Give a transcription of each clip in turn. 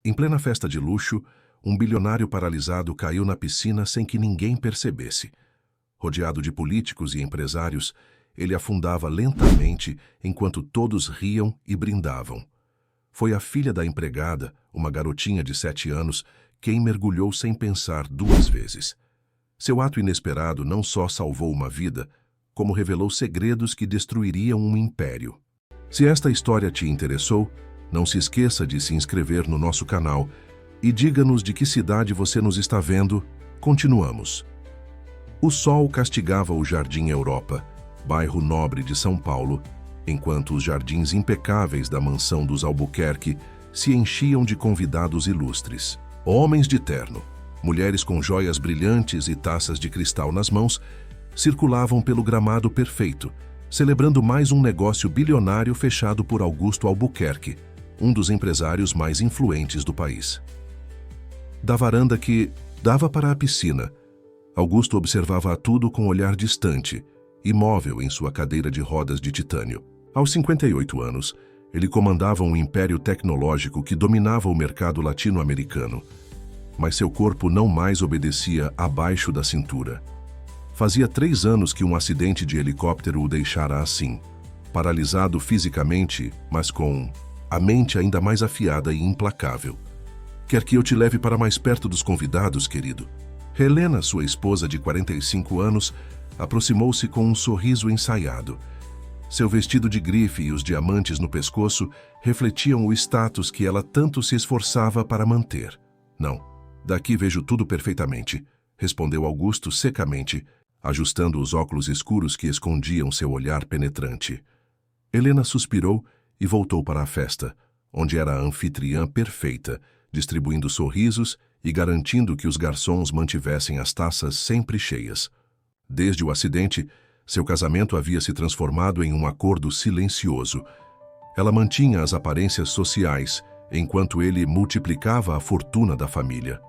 Em plena festa de luxo, um bilionário paralisado caiu na piscina sem que ninguém percebesse. Rodeado de políticos e empresários, ele afundava lentamente enquanto todos riam e brindavam. Foi a filha da empregada, uma garotinha de 7 anos, quem mergulhou sem pensar 2 vezes. Seu ato inesperado não só salvou uma vida, como revelou segredos que destruiriam um império. Se esta história te interessou, não se esqueça de se inscrever no nosso canal e diga-nos de que cidade você nos está vendo. Continuamos. O sol castigava o Jardim Europa, bairro nobre de São Paulo, enquanto os jardins impecáveis da mansão dos Albuquerque se enchiam de convidados ilustres. Homens de terno, mulheres com joias brilhantes e taças de cristal nas mãos, circulavam pelo gramado perfeito, celebrando mais um negócio bilionário fechado por Augusto Albuquerque, um dos empresários mais influentes do país. Da varanda que dava para a piscina, Augusto observava tudo com um olhar distante, imóvel em sua cadeira de rodas de titânio. Aos 58 anos, ele comandava um império tecnológico que dominava o mercado latino-americano, mas seu corpo não mais obedecia abaixo da cintura. Fazia 3 anos que um acidente de helicóptero o deixara assim, paralisado fisicamente, mas com a mente ainda mais afiada e implacável. Quer que eu te leve para mais perto dos convidados, querido? Helena, sua esposa de 45 anos, aproximou-se com um sorriso ensaiado. Seu vestido de grife e os diamantes no pescoço refletiam o status que ela tanto se esforçava para manter. Não, daqui vejo tudo perfeitamente, respondeu Augusto secamente, ajustando os óculos escuros que escondiam seu olhar penetrante. Helena suspirou e voltou para a festa, onde era a anfitriã perfeita, distribuindo sorrisos e garantindo que os garçons mantivessem as taças sempre cheias. Desde o acidente, seu casamento havia se transformado em um acordo silencioso. Ela mantinha as aparências sociais, enquanto ele multiplicava a fortuna da família.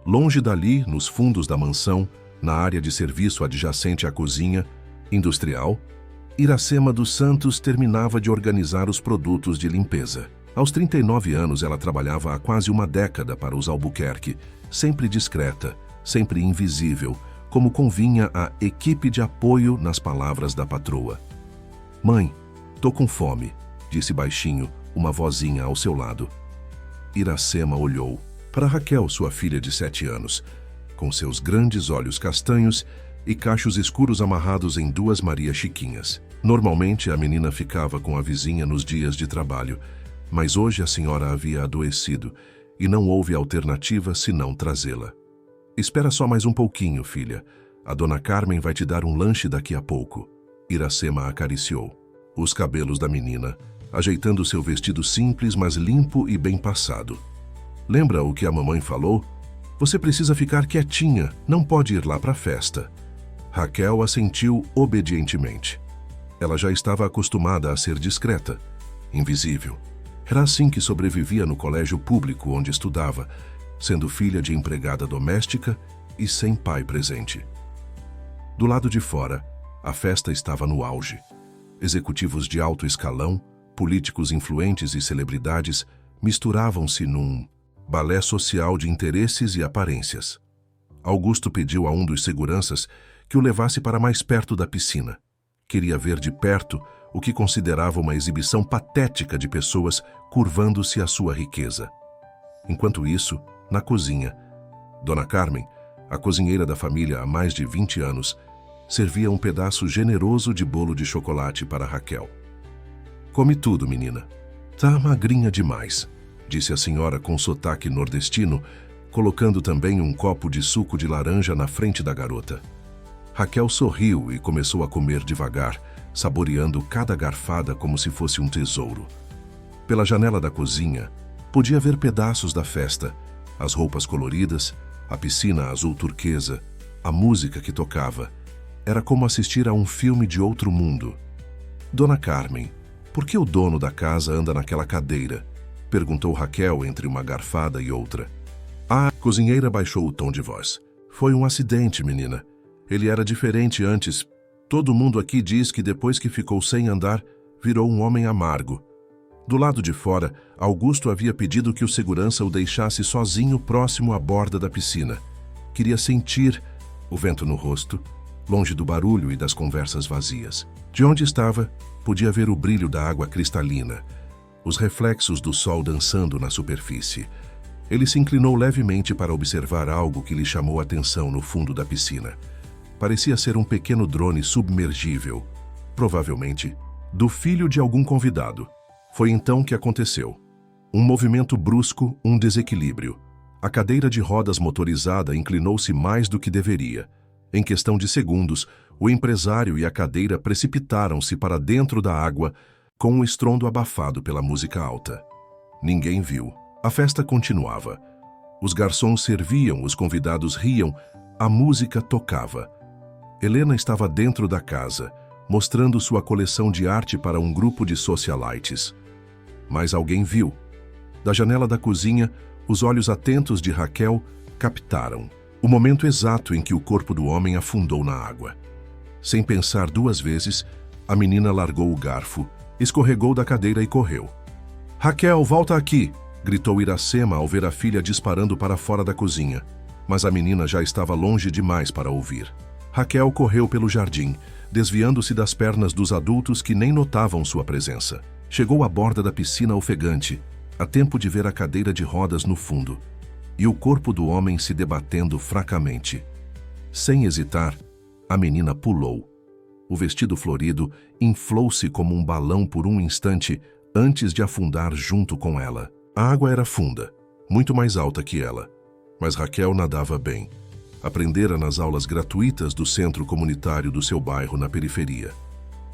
Longe dali, nos fundos da mansão, na área de serviço adjacente à cozinha industrial, Iracema dos Santos terminava de organizar os produtos de limpeza. Aos 39 anos, ela trabalhava há quase uma década para os Albuquerque, sempre discreta, sempre invisível, como convinha à equipe de apoio nas palavras da patroa. "Mãe, tô com fome", disse baixinho, uma vozinha ao seu lado. Iracema olhou para Raquel, sua filha de 7 anos, com seus grandes olhos castanhos e cachos escuros amarrados em 2 Marias Chiquinhas. Normalmente, a menina ficava com a vizinha nos dias de trabalho, mas hoje a senhora havia adoecido e não houve alternativa senão trazê-la. "Espera só mais um pouquinho, filha. A dona Carmen vai te dar um lanche daqui a pouco." Iracema acariciou os cabelos da menina, ajeitando seu vestido simples, mas limpo e bem passado. "Lembra o que a mamãe falou? Você precisa ficar quietinha, não pode ir lá para a festa." Raquel assentiu obedientemente. Ela já estava acostumada a ser discreta, invisível. Era assim que sobrevivia no colégio público onde estudava, sendo filha de empregada doméstica e sem pai presente. Do lado de fora, a festa estava no auge. Executivos de alto escalão, políticos influentes e celebridades misturavam-se num balé social de interesses e aparências. Augusto pediu a um dos seguranças que o levasse para mais perto da piscina. Queria ver de perto o que considerava uma exibição patética de pessoas curvando-se à sua riqueza. Enquanto isso, na cozinha, Dona Carmen, a cozinheira da família há mais de 20 anos, servia um pedaço generoso de bolo de chocolate para Raquel. "Come tudo, menina. Tá magrinha demais", disse a senhora com sotaque nordestino, colocando também um copo de suco de laranja na frente da garota. Raquel sorriu e começou a comer devagar, saboreando cada garfada como se fosse um tesouro. Pela janela da cozinha, podia ver pedaços da festa, as roupas coloridas, a piscina azul turquesa, a música que tocava. Era como assistir a um filme de outro mundo. "Dona Carmen, por que o dono da casa anda naquela cadeira?" perguntou Raquel entre uma garfada e outra. A cozinheira baixou o tom de voz. "Foi um acidente, menina. Ele era diferente antes. Todo mundo aqui diz que depois que ficou sem andar, virou um homem amargo." Do lado de fora, Augusto havia pedido que o segurança o deixasse sozinho próximo à borda da piscina. Queria sentir o vento no rosto, longe do barulho e das conversas vazias. De onde estava, podia ver o brilho da água cristalina, os reflexos do sol dançando na superfície. Ele se inclinou levemente para observar algo que lhe chamou a atenção no fundo da piscina. Parecia ser um pequeno drone submergível, provavelmente do filho de algum convidado. Foi então que aconteceu. Um movimento brusco, um desequilíbrio. A cadeira de rodas motorizada inclinou-se mais do que deveria. Em questão de segundos, o empresário e a cadeira precipitaram-se para dentro da água com um estrondo abafado pela música alta. Ninguém viu. A festa continuava. Os garçons serviam, os convidados riam, a música tocava. Helena estava dentro da casa, mostrando sua coleção de arte para um grupo de socialites. Mas alguém viu. Da janela da cozinha, os olhos atentos de Raquel captaram o momento exato em que o corpo do homem afundou na água. Sem pensar duas vezes, a menina largou o garfo, escorregou da cadeira e correu. "Raquel, volta aqui!" gritou Iracema ao ver a filha disparando para fora da cozinha. Mas a menina já estava longe demais para ouvir. Raquel correu pelo jardim, desviando-se das pernas dos adultos que nem notavam sua presença. Chegou à borda da piscina ofegante, a tempo de ver a cadeira de rodas no fundo, e o corpo do homem se debatendo fracamente. Sem hesitar, a menina pulou. O vestido florido inflou-se como um balão por um instante antes de afundar junto com ela. A água era funda, muito mais alta que ela, mas Raquel nadava bem. Aprendera nas aulas gratuitas do centro comunitário do seu bairro na periferia.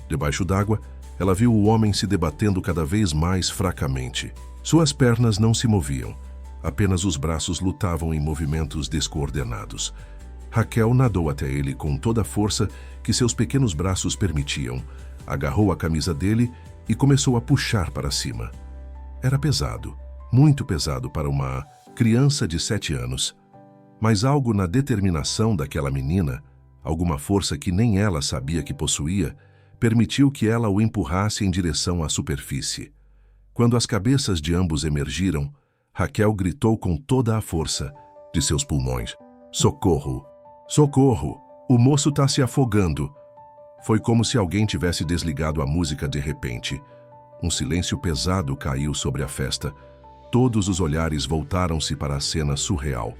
Debaixo d'água, ela viu o homem se debatendo cada vez mais fracamente. Suas pernas não se moviam, apenas os braços lutavam em movimentos descoordenados. Raquel nadou até ele com toda a força que seus pequenos braços permitiam, agarrou a camisa dele e começou a puxar para cima. Era pesado, muito pesado para uma criança de 7 anos. Mas algo na determinação daquela menina, alguma força que nem ela sabia que possuía, permitiu que ela o empurrasse em direção à superfície. Quando as cabeças de ambos emergiram, Raquel gritou com toda a força de seus pulmões: "Socorro! Socorro! O moço está se afogando!" Foi como se alguém tivesse desligado a música de repente. Um silêncio pesado caiu sobre a festa. Todos os olhares voltaram-se para a cena surreal.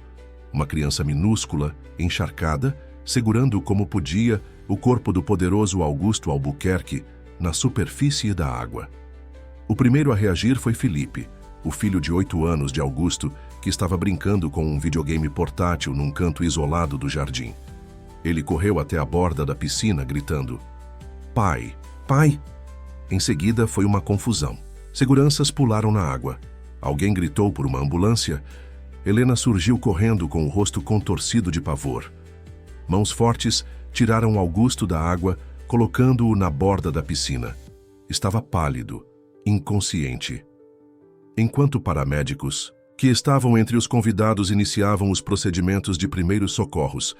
Uma criança minúscula, encharcada, segurando como podia o corpo do poderoso Augusto Albuquerque na superfície da água. O primeiro a reagir foi Felipe, o filho de 8 anos de Augusto, que estava brincando com um videogame portátil num canto isolado do jardim. Ele correu até a borda da piscina, gritando: "Pai! Pai!" Em seguida foi uma confusão. Seguranças pularam na água. Alguém gritou por uma ambulância. Helena surgiu correndo com o rosto contorcido de pavor. Mãos fortes tiraram Augusto da água, colocando-o na borda da piscina. Estava pálido, inconsciente. Enquanto paramédicos, que estavam entre os convidados, iniciavam os procedimentos de primeiros socorros,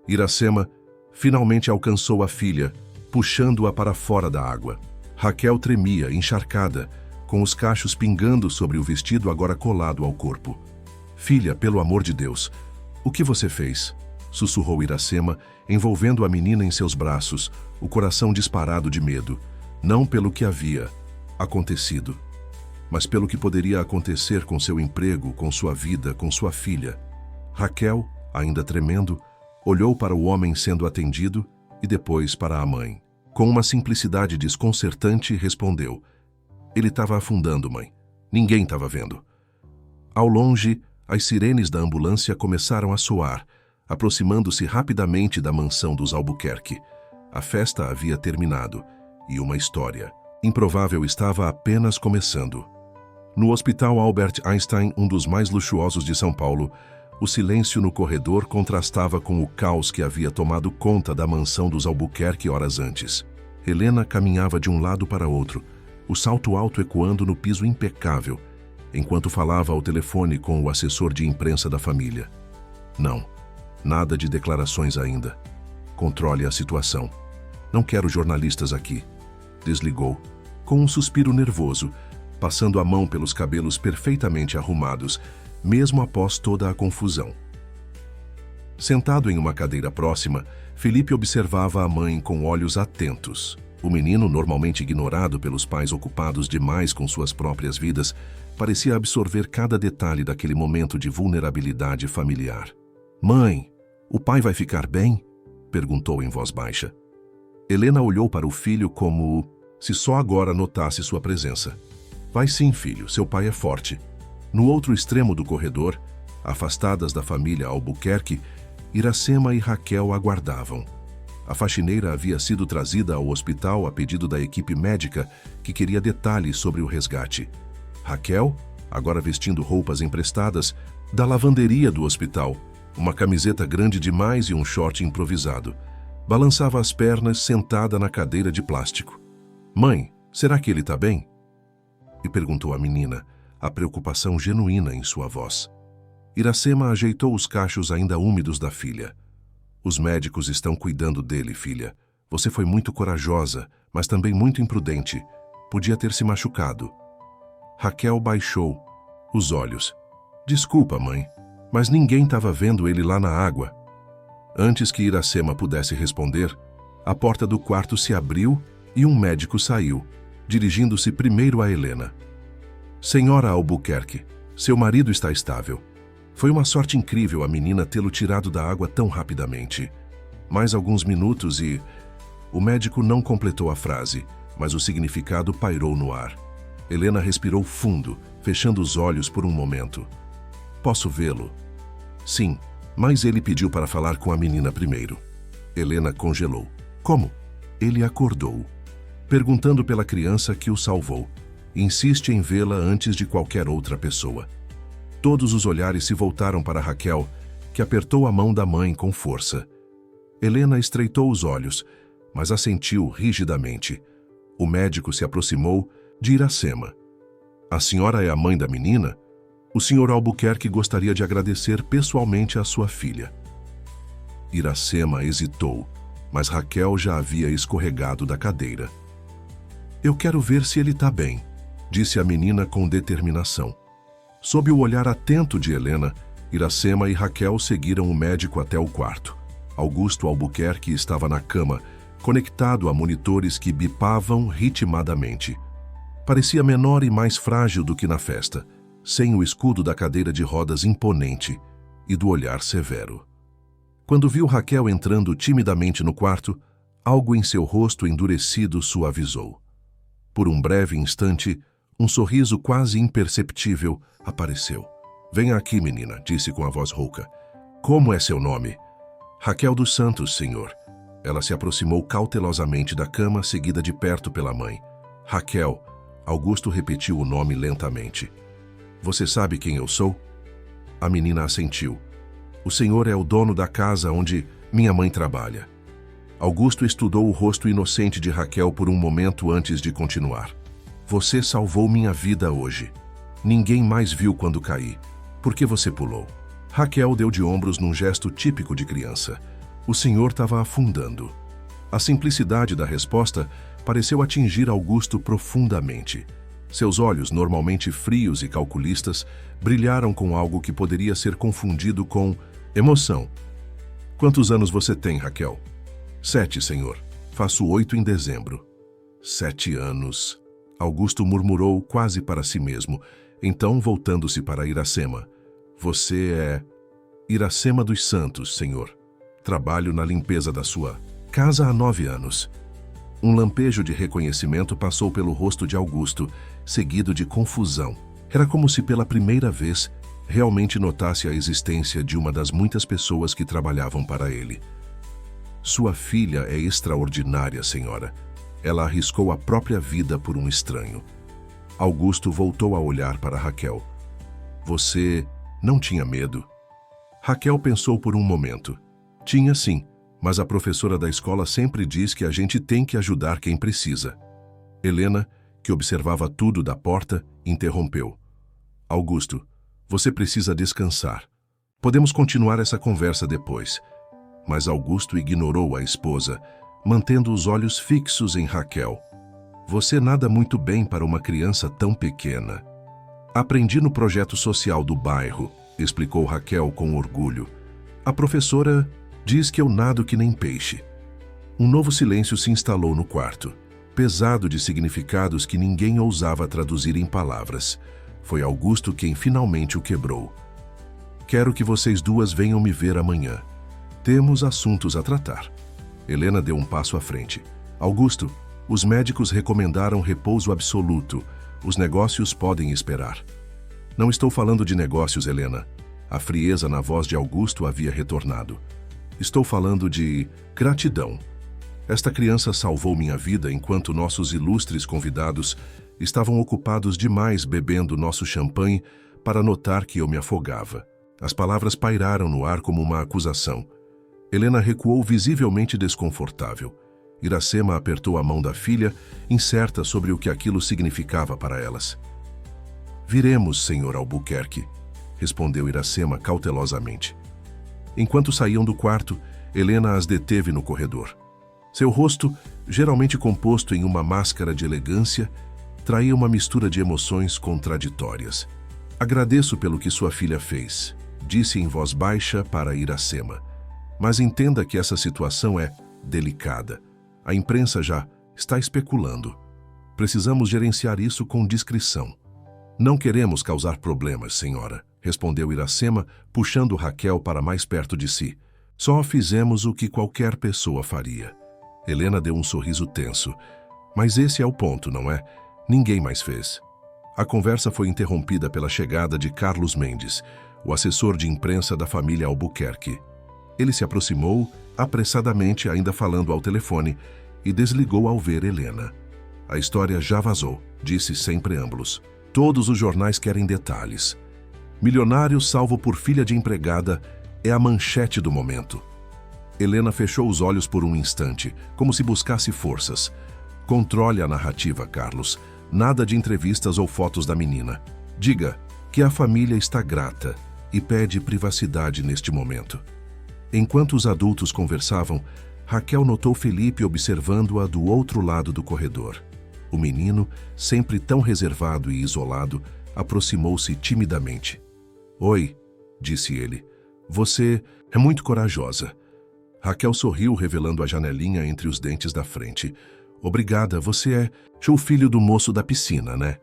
Iracema finalmente alcançou a filha, puxando-a para fora da água. Raquel tremia, encharcada, com os cachos pingando sobre o vestido agora colado ao corpo. "Filha, pelo amor de Deus, o que você fez?" sussurrou Iracema, envolvendo a menina em seus braços, o coração disparado de medo, não pelo que havia acontecido, mas pelo que poderia acontecer com seu emprego, com sua vida, com sua filha. Raquel, ainda tremendo, olhou para o homem sendo atendido e depois para a mãe. Com uma simplicidade desconcertante, respondeu: "Ele estava afundando, mãe. Ninguém estava vendo." Ao longe, as sirenes da ambulância começaram a soar, aproximando-se rapidamente da mansão dos Albuquerque. A festa havia terminado e uma história improvável estava apenas começando. No Hospital Albert Einstein, um dos mais luxuosos de São Paulo, o silêncio no corredor contrastava com o caos que havia tomado conta da mansão dos Albuquerque horas antes. Helena caminhava de um lado para outro, o salto alto ecoando no piso impecável, enquanto falava ao telefone com o assessor de imprensa da família. "Não, nada de declarações ainda. Controle a situação. Não quero jornalistas aqui." Desligou, com um suspiro nervoso, passando a mão pelos cabelos perfeitamente arrumados, mesmo após toda a confusão. Sentado em uma cadeira próxima, Felipe observava a mãe com olhos atentos. O menino, normalmente ignorado pelos pais ocupados demais com suas próprias vidas, parecia absorver cada detalhe daquele momento de vulnerabilidade familiar. "Mãe, o pai vai ficar bem?" perguntou em voz baixa. Helena olhou para o filho como se só agora notasse sua presença. "Vai sim, filho, seu pai é forte." No outro extremo do corredor, afastadas da família Albuquerque, Iracema e Raquel aguardavam. A faxineira havia sido trazida ao hospital a pedido da equipe médica que queria detalhes sobre o resgate. Raquel, agora vestindo roupas emprestadas, da lavanderia do hospital, uma camiseta grande demais e um short improvisado, balançava as pernas sentada na cadeira de plástico. "Mãe, será que ele está bem?" E perguntou a menina, a preocupação genuína em sua voz. Iracema ajeitou os cachos ainda úmidos da filha. "Os médicos estão cuidando dele, filha. Você foi muito corajosa, mas também muito imprudente. Podia ter se machucado." Raquel baixou os olhos. "Desculpa, mãe, mas ninguém estava vendo ele lá na água." Antes que Iracema pudesse responder, a porta do quarto se abriu e um médico saiu, dirigindo-se primeiro a Helena. "Senhora Albuquerque, seu marido está estável. Foi uma sorte incrível a menina tê-lo tirado da água tão rapidamente. Mais alguns minutos e..." O médico não completou a frase, mas o significado pairou no ar. Helena respirou fundo, fechando os olhos por um momento. "Posso vê-lo?" "Sim, mas ele pediu para falar com a menina primeiro." Helena congelou. "Como?" "Ele acordou, perguntando pela criança que o salvou. Insiste em vê-la antes de qualquer outra pessoa." Todos os olhares se voltaram para Raquel, que apertou a mão da mãe com força. Helena estreitou os olhos, mas assentiu rigidamente. O médico se aproximou de Iracema. "A senhora é a mãe da menina? O senhor Albuquerque gostaria de agradecer pessoalmente à sua filha." Iracema hesitou, mas Raquel já havia escorregado da cadeira. "Eu quero ver se ele está bem", disse a menina com determinação. Sob o olhar atento de Helena, Iracema e Raquel seguiram o médico até o quarto. Augusto Albuquerque estava na cama, conectado a monitores que bipavam ritmadamente. Parecia menor e mais frágil do que na festa, sem o escudo da cadeira de rodas imponente e do olhar severo. Quando viu Raquel entrando timidamente no quarto, algo em seu rosto endurecido suavizou. Por um breve instante, um sorriso quase imperceptível apareceu. "Venha aqui, menina", disse com a voz rouca. "Como é seu nome?" "Raquel dos Santos, senhor." Ela se aproximou cautelosamente da cama, seguida de perto pela mãe. "Raquel", Augusto repetiu o nome lentamente. "Você sabe quem eu sou?" A menina assentiu. "O senhor é o dono da casa onde minha mãe trabalha." Augusto estudou o rosto inocente de Raquel por um momento antes de continuar. "Você salvou minha vida hoje. Ninguém mais viu quando caí. Por que você pulou?" Raquel deu de ombros num gesto típico de criança. O senhor estava afundando. A simplicidade da resposta pareceu atingir Augusto profundamente. Seus olhos, normalmente frios e calculistas, brilharam com algo que poderia ser confundido com emoção. "Quantos anos você tem, Raquel?" 7, senhor. Faço 8 em dezembro." 7 anos. Augusto murmurou quase para si mesmo. Então, voltando-se para Iracema. "Você é..." "Iracema dos Santos, senhor. Trabalho na limpeza da sua casa há 9 anos." Um lampejo de reconhecimento passou pelo rosto de Augusto, seguido de confusão. Era como se pela primeira vez realmente notasse a existência de uma das muitas pessoas que trabalhavam para ele. "Sua filha é extraordinária, senhora. Ela arriscou a própria vida por um estranho." Augusto voltou a olhar para Raquel. "Você não tinha medo?" Raquel pensou por um momento. "Tinha sim, mas a professora da escola sempre diz que a gente tem que ajudar quem precisa." Helena, que observava tudo da porta, interrompeu. "Augusto, você precisa descansar. Podemos continuar essa conversa depois." Mas Augusto ignorou a esposa, mantendo os olhos fixos em Raquel. Você nada muito bem para uma criança tão pequena. Aprendi no projeto social do bairro, explicou Raquel com orgulho. A professora diz que eu nado que nem peixe. Um novo silêncio se instalou no quarto, pesado de significados que ninguém ousava traduzir em palavras. Foi Augusto quem finalmente o quebrou. Quero que vocês duas venham me ver amanhã. Temos assuntos a tratar. Helena deu um passo à frente. Augusto, os médicos recomendaram repouso absoluto. Os negócios podem esperar. Não estou falando de negócios, Helena. A frieza na voz de Augusto havia retornado. Estou falando de gratidão. Esta criança salvou minha vida enquanto nossos ilustres convidados estavam ocupados demais bebendo nosso champanhe para notar que eu me afogava. As palavras pairaram no ar como uma acusação. Helena recuou visivelmente desconfortável. Iracema apertou a mão da filha, incerta sobre o que aquilo significava para elas. Viremos, senhor Albuquerque, respondeu Iracema cautelosamente. Enquanto saíam do quarto, Helena as deteve no corredor. Seu rosto, geralmente composto em uma máscara de elegância, traía uma mistura de emoções contraditórias. Agradeço pelo que sua filha fez, disse em voz baixa para Iracema. Mas entenda que essa situação é delicada. A imprensa já está especulando. Precisamos gerenciar isso com discrição. Não queremos causar problemas, senhora, respondeu Iracema, puxando Raquel para mais perto de si. Só fizemos o que qualquer pessoa faria. Helena deu um sorriso tenso. Mas esse é o ponto, não é? Ninguém mais fez. A conversa foi interrompida pela chegada de Carlos Mendes, o assessor de imprensa da família Albuquerque. Ele se aproximou, apressadamente, ainda falando ao telefone, e desligou ao ver Helena. A história já vazou, disse sem preâmbulos. Todos os jornais querem detalhes. Milionário salvo por filha de empregada é a manchete do momento. Helena fechou os olhos por um instante, como se buscasse forças. Controle a narrativa, Carlos. Nada de entrevistas ou fotos da menina. Diga que a família está grata e pede privacidade neste momento. Enquanto os adultos conversavam, Raquel notou Felipe observando-a do outro lado do corredor. O menino, sempre tão reservado e isolado, aproximou-se timidamente. Oi, disse ele. Você é muito corajosa. Raquel sorriu, revelando a janelinha entre os dentes da frente. Obrigada, você é o filho do moço da piscina, né?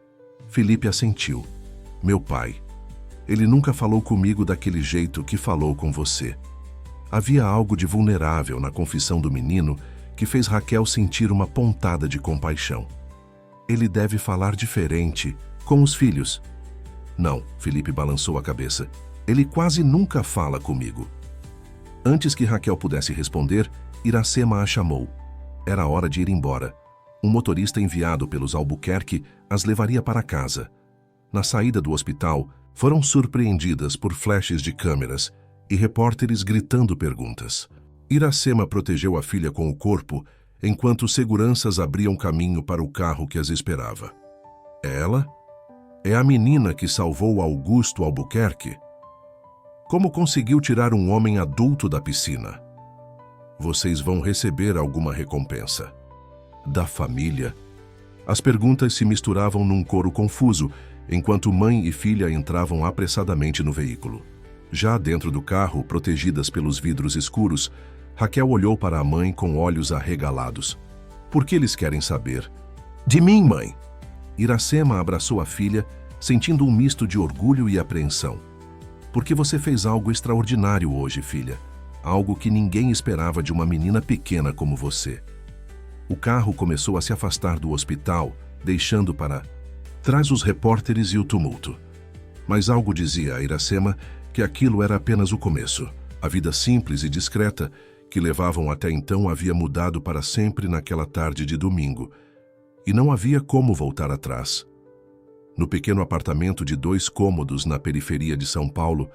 Felipe assentiu. Meu pai. Ele nunca falou comigo daquele jeito que falou com você. Havia algo de vulnerável na confissão do menino que fez Raquel sentir uma pontada de compaixão. Ele deve falar diferente com os filhos. Não, Felipe balançou a cabeça. Ele quase nunca fala comigo. Antes que Raquel pudesse responder, Iracema a chamou. Era hora de ir embora. Um motorista enviado pelos Albuquerque as levaria para casa. Na saída do hospital, foram surpreendidas por flashes de câmeras e repórteres gritando perguntas. Iracema protegeu a filha com o corpo, enquanto seguranças abriam caminho para o carro que as esperava. Ela? É a menina que salvou Augusto Albuquerque? Como conseguiu tirar um homem adulto da piscina? Vocês vão receber alguma recompensa. Da família? As perguntas se misturavam num coro confuso, enquanto mãe e filha entravam apressadamente no veículo. Já dentro do carro, protegidas pelos vidros escuros, Raquel olhou para a mãe com olhos arregalados. Por que eles querem saber? De mim, mãe! Iracema abraçou a filha, sentindo um misto de orgulho e apreensão. Porque você fez algo extraordinário hoje, filha. Algo que ninguém esperava de uma menina pequena como você. O carro começou a se afastar do hospital, deixando para trás os repórteres e o tumulto. Mas algo dizia a Iracema que aquilo era apenas o começo. A vida simples e discreta que levavam até então havia mudado para sempre naquela tarde de domingo. E não havia como voltar atrás. No pequeno apartamento de 2 cômodos na periferia de São Paulo,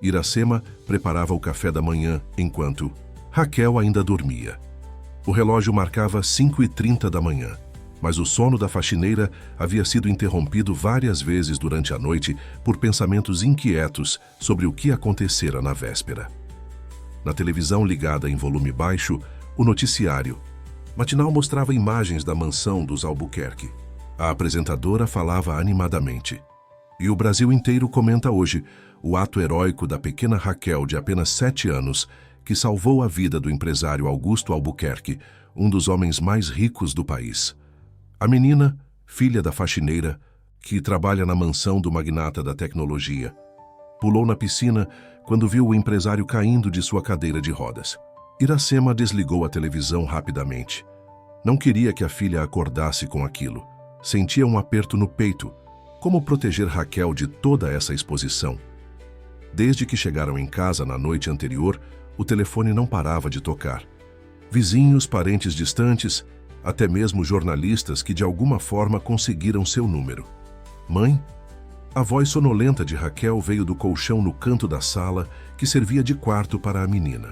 Iracema preparava o café da manhã enquanto Raquel ainda dormia. O relógio marcava 5h30 da manhã, mas o sono da faxineira havia sido interrompido várias vezes durante a noite por pensamentos inquietos sobre o que acontecera na véspera. Na televisão ligada em volume baixo, o noticiário. Matinal mostrava imagens da mansão dos Albuquerque. A apresentadora falava animadamente. E o Brasil inteiro comenta hoje o ato heróico da pequena Raquel, de apenas 7 anos, que salvou a vida do empresário Augusto Albuquerque, um dos homens mais ricos do país. A menina, filha da faxineira, que trabalha na mansão do magnata da tecnologia, pulou na piscina quando viu o empresário caindo de sua cadeira de rodas. Iracema desligou a televisão rapidamente. Não queria que a filha acordasse com aquilo. Sentia um aperto no peito. Como proteger Raquel de toda essa exposição? Desde que chegaram em casa na noite anterior, o telefone não parava de tocar. Vizinhos, parentes distantes, até mesmo jornalistas que de alguma forma conseguiram seu número. Mãe? A voz sonolenta de Raquel veio do colchão no canto da sala que servia de quarto para a menina.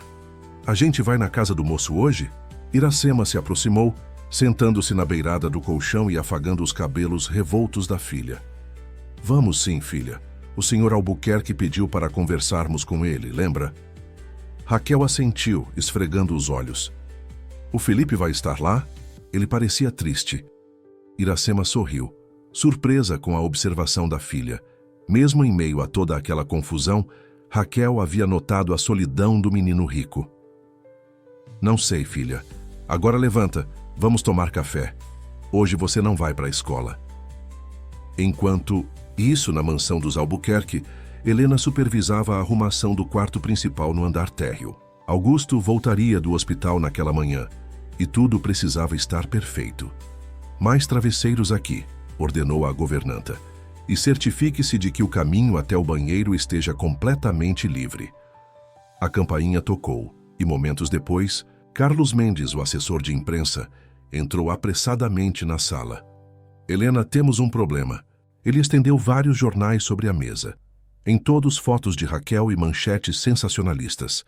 A gente vai na casa do moço hoje? Iracema se aproximou, sentando-se na beirada do colchão e afagando os cabelos revoltos da filha. Vamos sim, filha. O senhor Albuquerque pediu para conversarmos com ele, lembra? Raquel assentiu, esfregando os olhos. O Felipe vai estar lá? Ele parecia triste. Iracema sorriu, surpresa com a observação da filha. Mesmo em meio a toda aquela confusão, Raquel havia notado a solidão do menino rico. Não sei, filha. Agora levanta, vamos tomar café. Hoje você não vai para a escola. Enquanto isso, na mansão dos Albuquerque, Helena supervisava a arrumação do quarto principal no andar térreo. Augusto voltaria do hospital naquela manhã, e tudo precisava estar perfeito. Mais travesseiros aqui, ordenou a governanta, e certifique-se de que o caminho até o banheiro esteja completamente livre. A campainha tocou, e momentos depois, Carlos Mendes, o assessor de imprensa, entrou apressadamente na sala. Helena, temos um problema. Ele estendeu vários jornais sobre a mesa. Em todos, fotos de Raquel e manchetes sensacionalistas.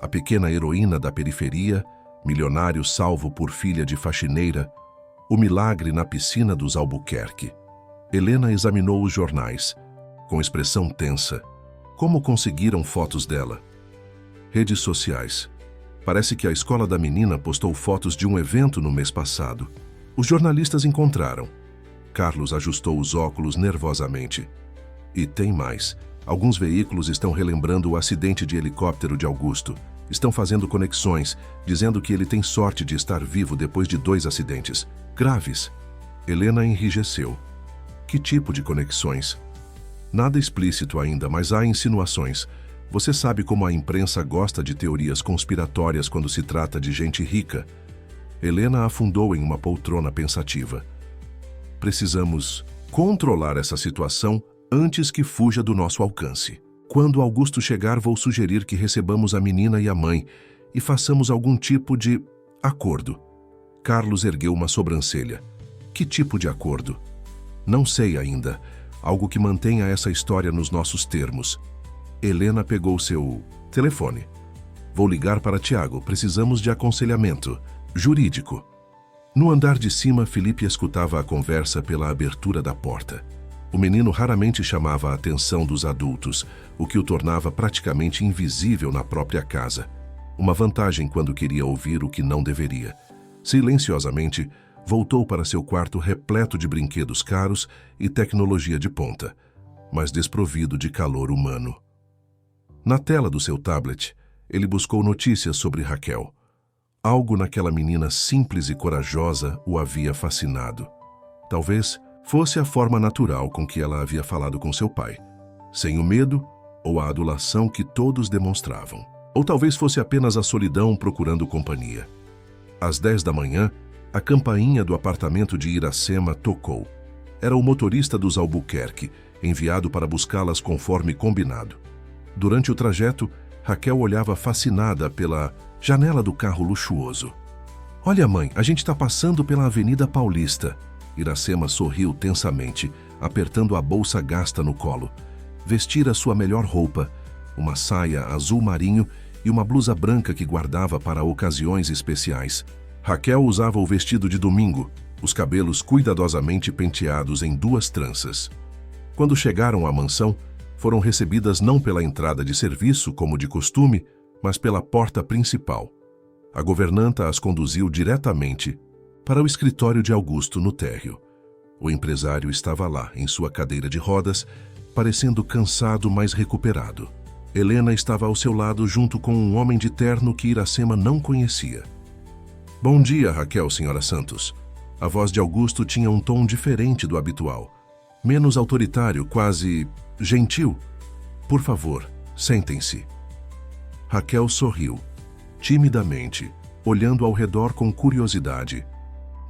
A pequena heroína da periferia, milionário salvo por filha de faxineira, o milagre na piscina dos Albuquerque. Helena examinou os jornais, com expressão tensa. Como conseguiram fotos dela? Redes sociais. Parece que a escola da menina postou fotos de um evento no mês passado. Os jornalistas encontraram. Carlos ajustou os óculos nervosamente. E tem mais. Alguns veículos estão relembrando o acidente de helicóptero de Augusto. Estão fazendo conexões, dizendo que ele tem sorte de estar vivo depois de 2 acidentes graves. Helena enrijeceu. Que tipo de conexões? Nada explícito ainda, mas há insinuações. Você sabe como a imprensa gosta de teorias conspiratórias quando se trata de gente rica. Helena afundou em uma poltrona pensativa. Precisamos controlar essa situação antes que fuja do nosso alcance. Quando Augusto chegar, vou sugerir que recebamos a menina e a mãe e façamos algum tipo de acordo. Carlos ergueu uma sobrancelha. Que tipo de acordo? Não sei ainda. Algo que mantenha essa história nos nossos termos. Helena pegou seu telefone. Vou ligar para Tiago. Precisamos de aconselhamento jurídico. No andar de cima, Felipe escutava a conversa pela abertura da porta. O menino raramente chamava a atenção dos adultos, o que o tornava praticamente invisível na própria casa. Uma vantagem quando queria ouvir o que não deveria. Silenciosamente, voltou para seu quarto repleto de brinquedos caros e tecnologia de ponta, mas desprovido de calor humano. Na tela do seu tablet, ele buscou notícias sobre Raquel. Algo naquela menina simples e corajosa o havia fascinado. Talvez fosse a forma natural com que ela havia falado com seu pai, sem o medo ou a adulação que todos demonstravam. Ou talvez fosse apenas a solidão procurando companhia. Às 10 da manhã, a campainha do apartamento de Iracema tocou. Era o motorista dos Albuquerque, enviado para buscá-las conforme combinado. Durante o trajeto, Raquel olhava fascinada pela janela do carro luxuoso. Olha, mãe, a gente está passando pela Avenida Paulista. Iracema sorriu tensamente, apertando a bolsa gasta no colo. Vestira sua melhor roupa, uma saia azul marinho e uma blusa branca que guardava para ocasiões especiais. Raquel usava o vestido de domingo, os cabelos cuidadosamente penteados em 2 tranças. Quando chegaram à mansão, foram recebidas não pela entrada de serviço, como de costume, mas pela porta principal. A governanta as conduziu diretamente para o escritório de Augusto no térreo. O empresário estava lá, em sua cadeira de rodas, parecendo cansado, mas recuperado. Helena estava ao seu lado junto com um homem de terno que Iracema não conhecia. Bom dia, Raquel, senhora Santos. A voz de Augusto tinha um tom diferente do habitual. Menos autoritário, quase gentil. Por favor, sentem-se. Raquel sorriu, timidamente, olhando ao redor com curiosidade.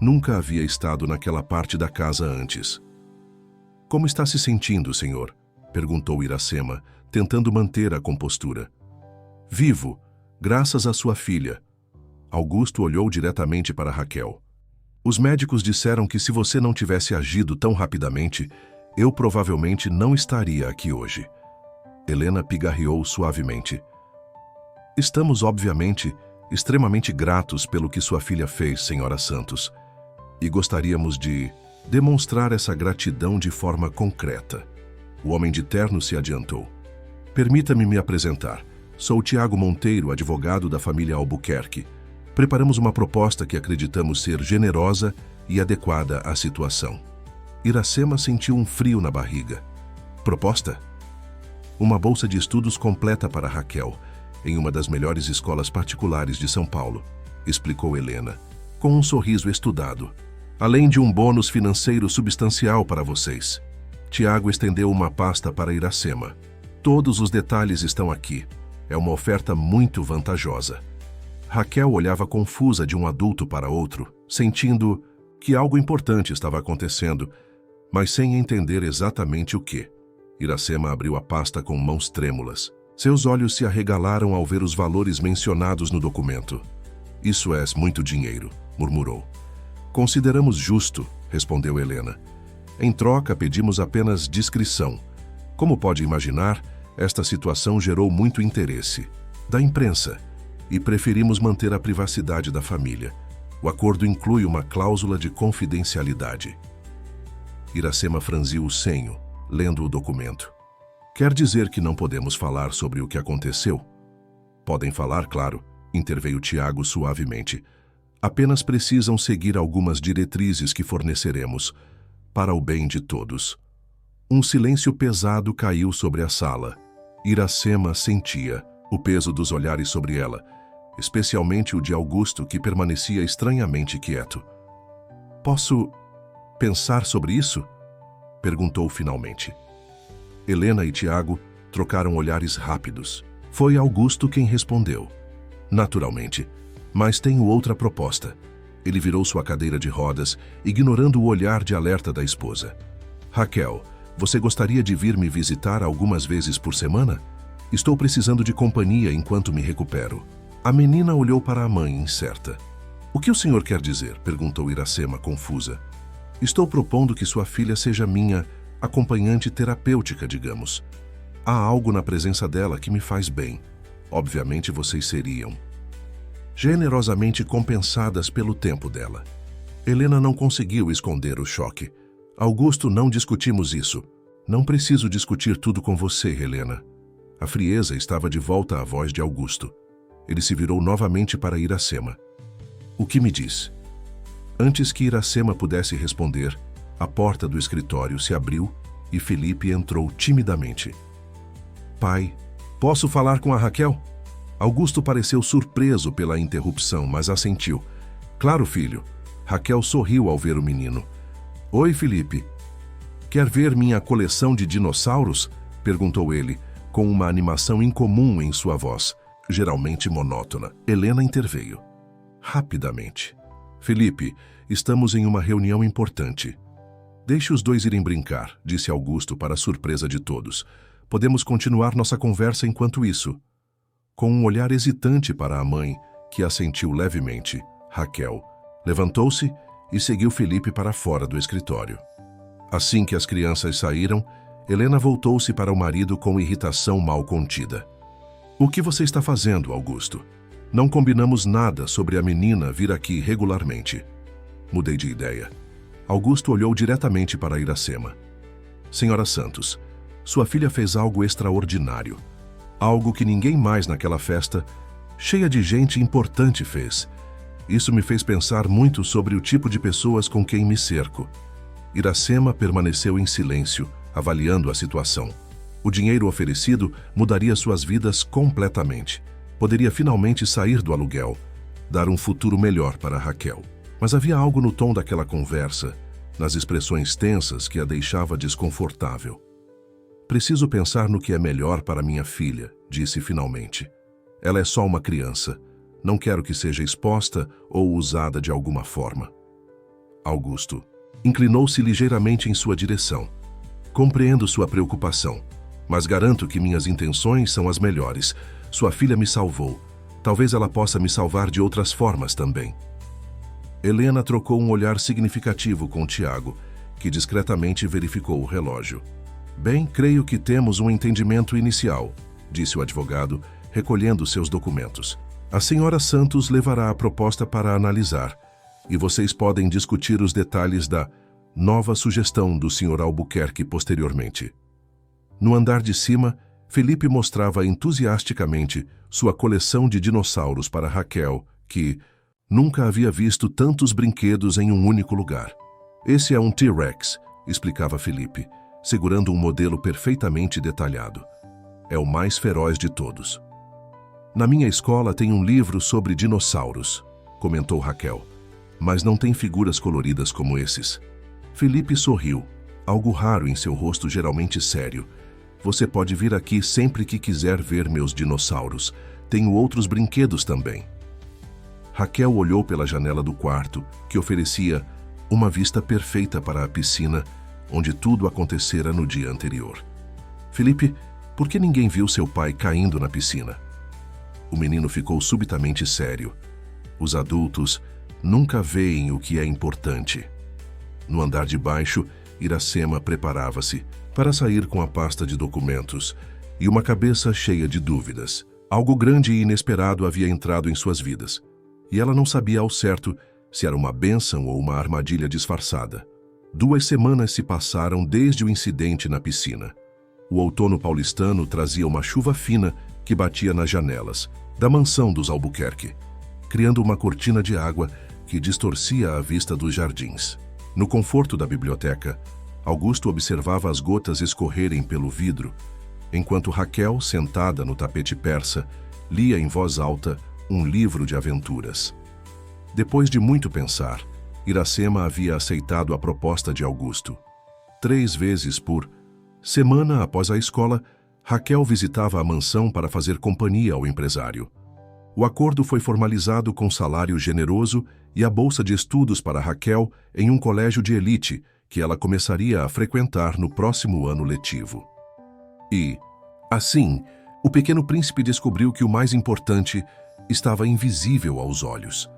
Nunca havia estado naquela parte da casa antes. Como está se sentindo, senhor? Perguntou Iracema, tentando manter a compostura. Vivo, graças à sua filha. Augusto olhou diretamente para Raquel. Os médicos disseram que se você não tivesse agido tão rapidamente, eu provavelmente não estaria aqui hoje. Helena pigarreou suavemente. Estamos, obviamente, extremamente gratos pelo que sua filha fez, senhora Santos, e gostaríamos de demonstrar essa gratidão de forma concreta. O homem de terno se adiantou. Permita-me me apresentar. Sou Tiago Monteiro, advogado da família Albuquerque. Preparamos uma proposta que acreditamos ser generosa e adequada à situação. Iracema sentiu um frio na barriga. Proposta? Uma bolsa de estudos completa para Raquel, em uma das melhores escolas particulares de São Paulo, explicou Helena, com um sorriso estudado. Além de um bônus financeiro substancial para vocês. Tiago estendeu uma pasta para Iracema. Todos os detalhes estão aqui. É uma oferta muito vantajosa. Raquel olhava confusa de um adulto para outro, sentindo que algo importante estava acontecendo, mas sem entender exatamente o que. Iracema abriu a pasta com mãos trêmulas. Seus olhos se arregalaram ao ver os valores mencionados no documento. Isso é muito dinheiro, murmurou. Consideramos justo, respondeu Helena. Em troca, pedimos apenas discrição. Como pode imaginar, esta situação gerou muito interesse da imprensa e preferimos manter a privacidade da família. O acordo inclui uma cláusula de confidencialidade. Iracema franziu o senho, lendo o documento. Quer dizer que não podemos falar sobre o que aconteceu? Podem falar, claro, interveio Tiago suavemente. Apenas precisam seguir algumas diretrizes que forneceremos, para o bem de todos. Um silêncio pesado caiu sobre a sala. Iracema sentia o peso dos olhares sobre ela, especialmente o de Augusto, que permanecia estranhamente quieto. Posso pensar sobre isso? Perguntou finalmente. Helena e Tiago trocaram olhares rápidos. Foi Augusto quem respondeu. Naturalmente, mas tenho outra proposta. Ele virou sua cadeira de rodas, ignorando o olhar de alerta da esposa. Raquel, você gostaria de vir me visitar algumas vezes por semana? Estou precisando de companhia enquanto me recupero. A menina olhou para a mãe, incerta. O que o senhor quer dizer? Perguntou Iracema, confusa. Estou propondo que sua filha seja minha acompanhante terapêutica, digamos. Há algo na presença dela que me faz bem. Obviamente vocês seriam generosamente compensadas pelo tempo dela. Helena não conseguiu esconder o choque. Augusto, não discutimos isso. Não preciso discutir tudo com você, Helena. A frieza estava de volta à voz de Augusto. Ele se virou novamente para Iracema. O que me diz? Antes que Iracema pudesse responder, a porta do escritório se abriu e Felipe entrou timidamente. Pai, posso falar com a Raquel? Augusto pareceu surpreso pela interrupção, mas assentiu. Claro, filho. Raquel sorriu ao ver o menino. Oi, Felipe. Quer ver minha coleção de dinossauros? Perguntou ele, com uma animação incomum em sua voz, geralmente monótona. Helena interveio. Rapidamente. Felipe, estamos em uma reunião importante. Deixe os dois irem brincar, disse Augusto para a surpresa de todos. Podemos continuar nossa conversa enquanto isso. Com um olhar hesitante para a mãe, que assentiu levemente, Raquel levantou-se e seguiu Felipe para fora do escritório. Assim que as crianças saíram, Helena voltou-se para o marido com irritação mal contida. O que você está fazendo, Augusto? Não combinamos nada sobre a menina vir aqui regularmente. Mudei de ideia. Augusto olhou diretamente para Iracema. Senhora Santos, sua filha fez algo extraordinário. Algo que ninguém mais naquela festa cheia de gente importante fez. Isso me fez pensar muito sobre o tipo de pessoas com quem me cerco. Iracema permaneceu em silêncio, avaliando a situação. O dinheiro oferecido mudaria suas vidas completamente. Poderia finalmente sair do aluguel, dar um futuro melhor para Raquel. Mas havia algo no tom daquela conversa, nas expressões tensas que a deixava desconfortável. Preciso pensar no que é melhor para minha filha, disse finalmente. Ela é só uma criança. Não quero que seja exposta ou usada de alguma forma. Augusto inclinou-se ligeiramente em sua direção. Compreendo sua preocupação, mas garanto que minhas intenções são as melhores. Sua filha me salvou. Talvez ela possa me salvar de outras formas também. Helena trocou um olhar significativo com Tiago, que discretamente verificou o relógio. Bem, creio que temos um entendimento inicial, disse o advogado, recolhendo seus documentos. A senhora Santos levará a proposta para analisar, e vocês podem discutir os detalhes da nova sugestão do Sr. Albuquerque posteriormente. No andar de cima, Felipe mostrava entusiasticamente sua coleção de dinossauros para Raquel, que nunca havia visto tantos brinquedos em um único lugar. Esse é um T-Rex, explicava Felipe, segurando um modelo perfeitamente detalhado. É o mais feroz de todos. Na minha escola tem um livro sobre dinossauros, comentou Raquel, mas não tem figuras coloridas como esses. Felipe sorriu, algo raro em seu rosto geralmente sério. Você pode vir aqui sempre que quiser ver meus dinossauros. Tenho outros brinquedos também. Raquel olhou pela janela do quarto, que oferecia uma vista perfeita para a piscina, onde tudo acontecera no dia anterior. Felipe, por que ninguém viu seu pai caindo na piscina? O menino ficou subitamente sério. Os adultos nunca veem o que é importante. No andar de baixo, Iracema preparava-se para sair com a pasta de documentos e uma cabeça cheia de dúvidas. Algo grande e inesperado havia entrado em suas vidas, e ela não sabia ao certo se era uma bênção ou uma armadilha disfarçada. 2 semanas se passaram desde o incidente na piscina. O outono paulistano trazia uma chuva fina que batia nas janelas da mansão dos Albuquerque, criando uma cortina de água que distorcia a vista dos jardins. No conforto da biblioteca, Augusto observava as gotas escorrerem pelo vidro, enquanto Raquel, sentada no tapete persa, lia em voz alta um livro de aventuras. Depois de muito pensar, Iracema havia aceitado a proposta de Augusto. 3 vezes por semana após a escola, Raquel visitava a mansão para fazer companhia ao empresário. O acordo foi formalizado com salário generoso e a bolsa de estudos para Raquel em um colégio de elite que ela começaria a frequentar no próximo ano letivo. E, assim, o pequeno príncipe descobriu que o mais importante estava invisível aos olhos.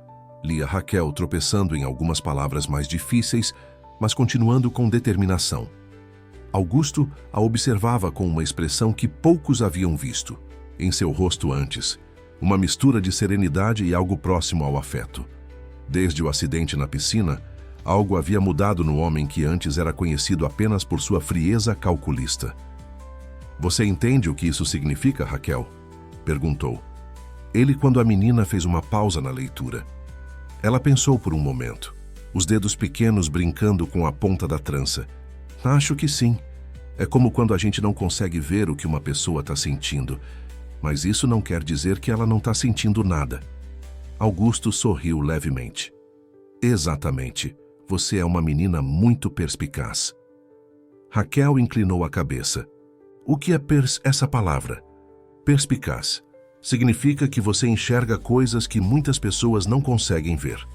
Lia Raquel tropeçando em algumas palavras mais difíceis, mas continuando com determinação. Augusto a observava com uma expressão que poucos haviam visto em seu rosto antes, uma mistura de serenidade e algo próximo ao afeto. Desde o acidente na piscina, algo havia mudado no homem que antes era conhecido apenas por sua frieza calculista. Você entende o que isso significa, Raquel? Perguntou. Ele, quando a menina fez uma pausa na leitura. Ela pensou por um momento, os dedos pequenos brincando com a ponta da trança. Acho que sim. É como quando a gente não consegue ver o que uma pessoa está sentindo, mas isso não quer dizer que ela não está sentindo nada. Augusto sorriu levemente. Exatamente. Você é uma menina muito perspicaz. Raquel inclinou a cabeça. O que é essa palavra? Perspicaz. Significa que você enxerga coisas que muitas pessoas não conseguem ver.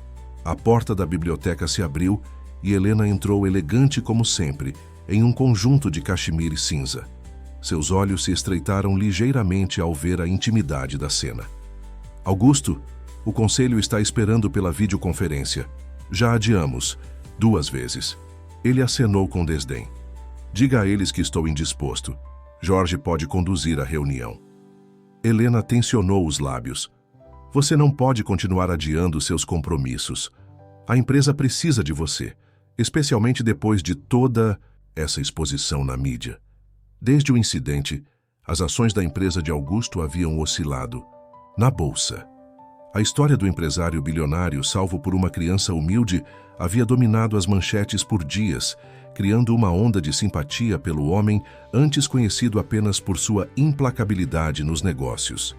A porta da biblioteca se abriu e Helena entrou elegante como sempre, em um conjunto de cachemire cinza. Seus olhos se estreitaram ligeiramente ao ver a intimidade da cena. Augusto, o conselho está esperando pela videoconferência. Já adiamos 2 vezes. Ele acenou com desdém. Diga a eles que estou indisposto. Jorge pode conduzir a reunião. Helena tensionou os lábios. Você não pode continuar adiando seus compromissos. A empresa precisa de você, especialmente depois de toda essa exposição na mídia. Desde o incidente, as ações da empresa de Augusto haviam oscilado, na bolsa. A história do empresário bilionário salvo por uma criança humilde havia dominado as manchetes por dias, criando uma onda de simpatia pelo homem antes conhecido apenas por sua implacabilidade nos negócios.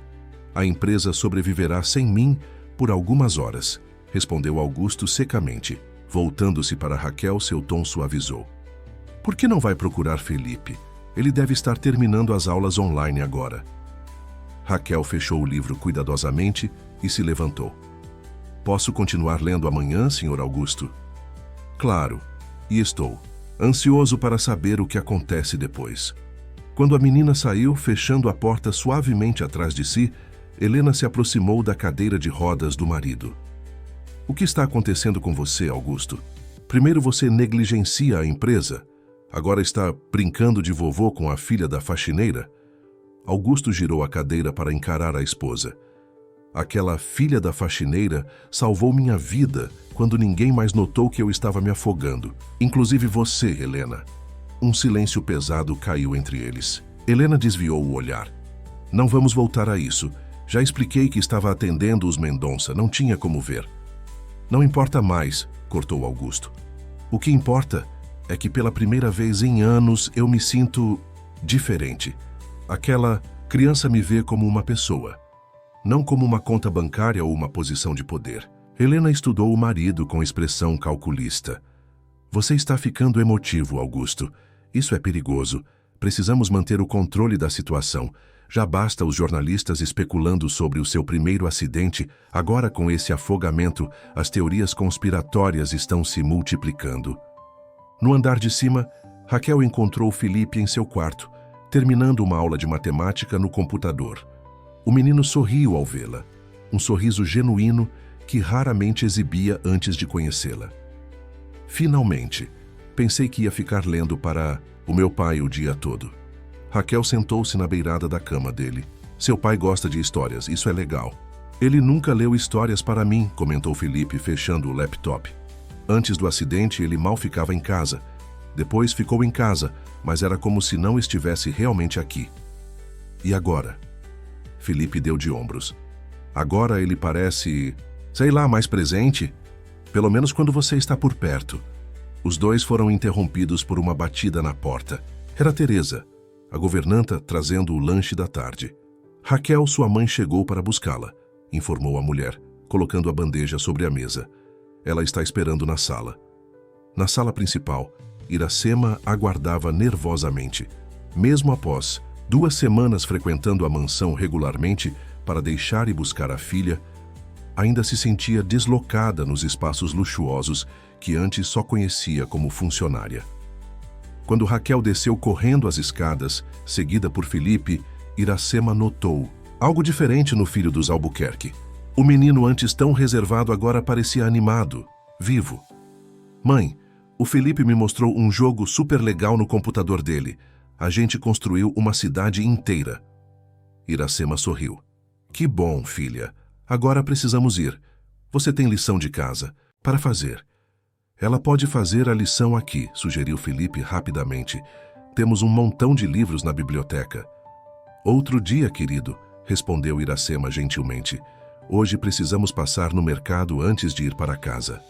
A empresa sobreviverá sem mim por algumas horas, respondeu Augusto secamente. Voltando-se para Raquel, seu tom suavizou. Por que não vai procurar Felipe? Ele deve estar terminando as aulas online agora. Raquel fechou o livro cuidadosamente e se levantou. Posso continuar lendo amanhã, Sr. Augusto? Claro, e estou ansioso para saber o que acontece depois. Quando a menina saiu, fechando a porta suavemente atrás de si, Helena se aproximou da cadeira de rodas do marido. O que está acontecendo com você, Augusto? Primeiro você negligencia a empresa, agora está brincando de vovô com a filha da faxineira? Augusto girou a cadeira para encarar a esposa. Aquela filha da faxineira salvou minha vida quando ninguém mais notou que eu estava me afogando. Inclusive você, Helena. Um silêncio pesado caiu entre eles. Helena desviou o olhar. Não vamos voltar a isso. Já expliquei que estava atendendo os Mendonça, não tinha como ver. Não importa mais, cortou Augusto. O que importa é que pela primeira vez em anos eu me sinto diferente. Aquela criança me vê como uma pessoa, não como uma conta bancária ou uma posição de poder. Helena estudou o marido com expressão calculista. Você está ficando emotivo, Augusto. Isso é perigoso. Precisamos manter o controle da situação. Já basta os jornalistas especulando sobre o seu primeiro acidente. Agora, com esse afogamento, as teorias conspiratórias estão se multiplicando. No andar de cima, Raquel encontrou Felipe em seu quarto, terminando uma aula de matemática no computador. O menino sorriu ao vê-la, um sorriso genuíno que raramente exibia antes de conhecê-la. Finalmente, pensei que ia ficar lendo para o meu pai o dia todo. Raquel sentou-se na beirada da cama dele. Seu pai gosta de histórias, isso é legal. Ele nunca leu histórias para mim, comentou Felipe, fechando o laptop. Antes do acidente, ele mal ficava em casa. Depois ficou em casa, mas era como se não estivesse realmente aqui. E agora? Felipe deu de ombros. Agora ele parece, sei lá, mais presente. Pelo menos quando você está por perto. Os dois foram interrompidos por uma batida na porta. Era Teresa, a governanta, trazendo o lanche da tarde. Raquel, sua mãe, chegou para buscá-la, informou a mulher, colocando a bandeja sobre a mesa. Ela está esperando na sala. Na sala principal, Iracema aguardava nervosamente. Mesmo após 2 semanas frequentando a mansão regularmente para deixar e buscar a filha, ainda se sentia deslocada nos espaços luxuosos que antes só conhecia como funcionária. Quando Raquel desceu correndo as escadas, seguida por Felipe, Iracema notou algo diferente no filho dos Albuquerque. O menino, antes tão reservado, agora parecia animado, vivo. Mãe, o Felipe me mostrou um jogo super legal no computador dele. A gente construiu uma cidade inteira. Iracema sorriu. Que bom, filha. Agora precisamos ir. Você tem lição de casa para fazer. Ela pode fazer a lição aqui, sugeriu Felipe rapidamente. Temos um montão de livros na biblioteca. Outro dia, querido, respondeu Iracema gentilmente. Hoje precisamos passar no mercado antes de ir para casa.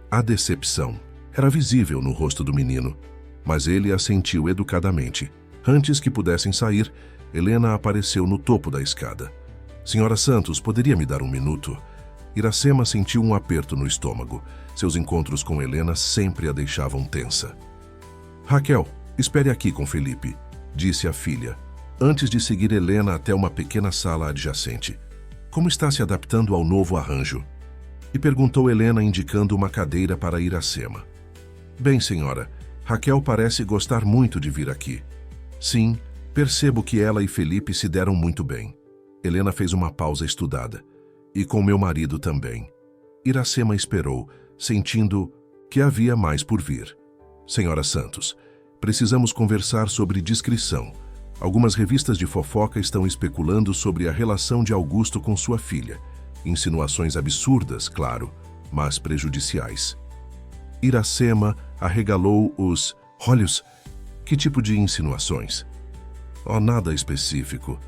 A decepção era visível no rosto do menino, mas ele assentiu educadamente. Antes que pudessem sair, Helena apareceu no topo da escada. Senhora Santos, poderia me dar um minuto? Iracema sentiu um aperto no estômago. Seus encontros com Helena sempre a deixavam tensa. Raquel, espere aqui com Felipe, disse a filha, antes de seguir Helena até uma pequena sala adjacente. Como está se adaptando ao novo arranjo? E perguntou Helena, indicando uma cadeira para Iracema. Bem, senhora, Raquel parece gostar muito de vir aqui. Sim, percebo que ela e Felipe se deram muito bem. Helena fez uma pausa estudada. E com meu marido também. Iracema esperou, sentindo que havia mais por vir. Senhora Santos, precisamos conversar sobre discrição. Algumas revistas de fofoca estão especulando sobre a relação de Augusto com sua filha. Insinuações absurdas, claro, mas prejudiciais. Iracema arregalou os olhos. Que tipo de insinuações? Oh, nada específico.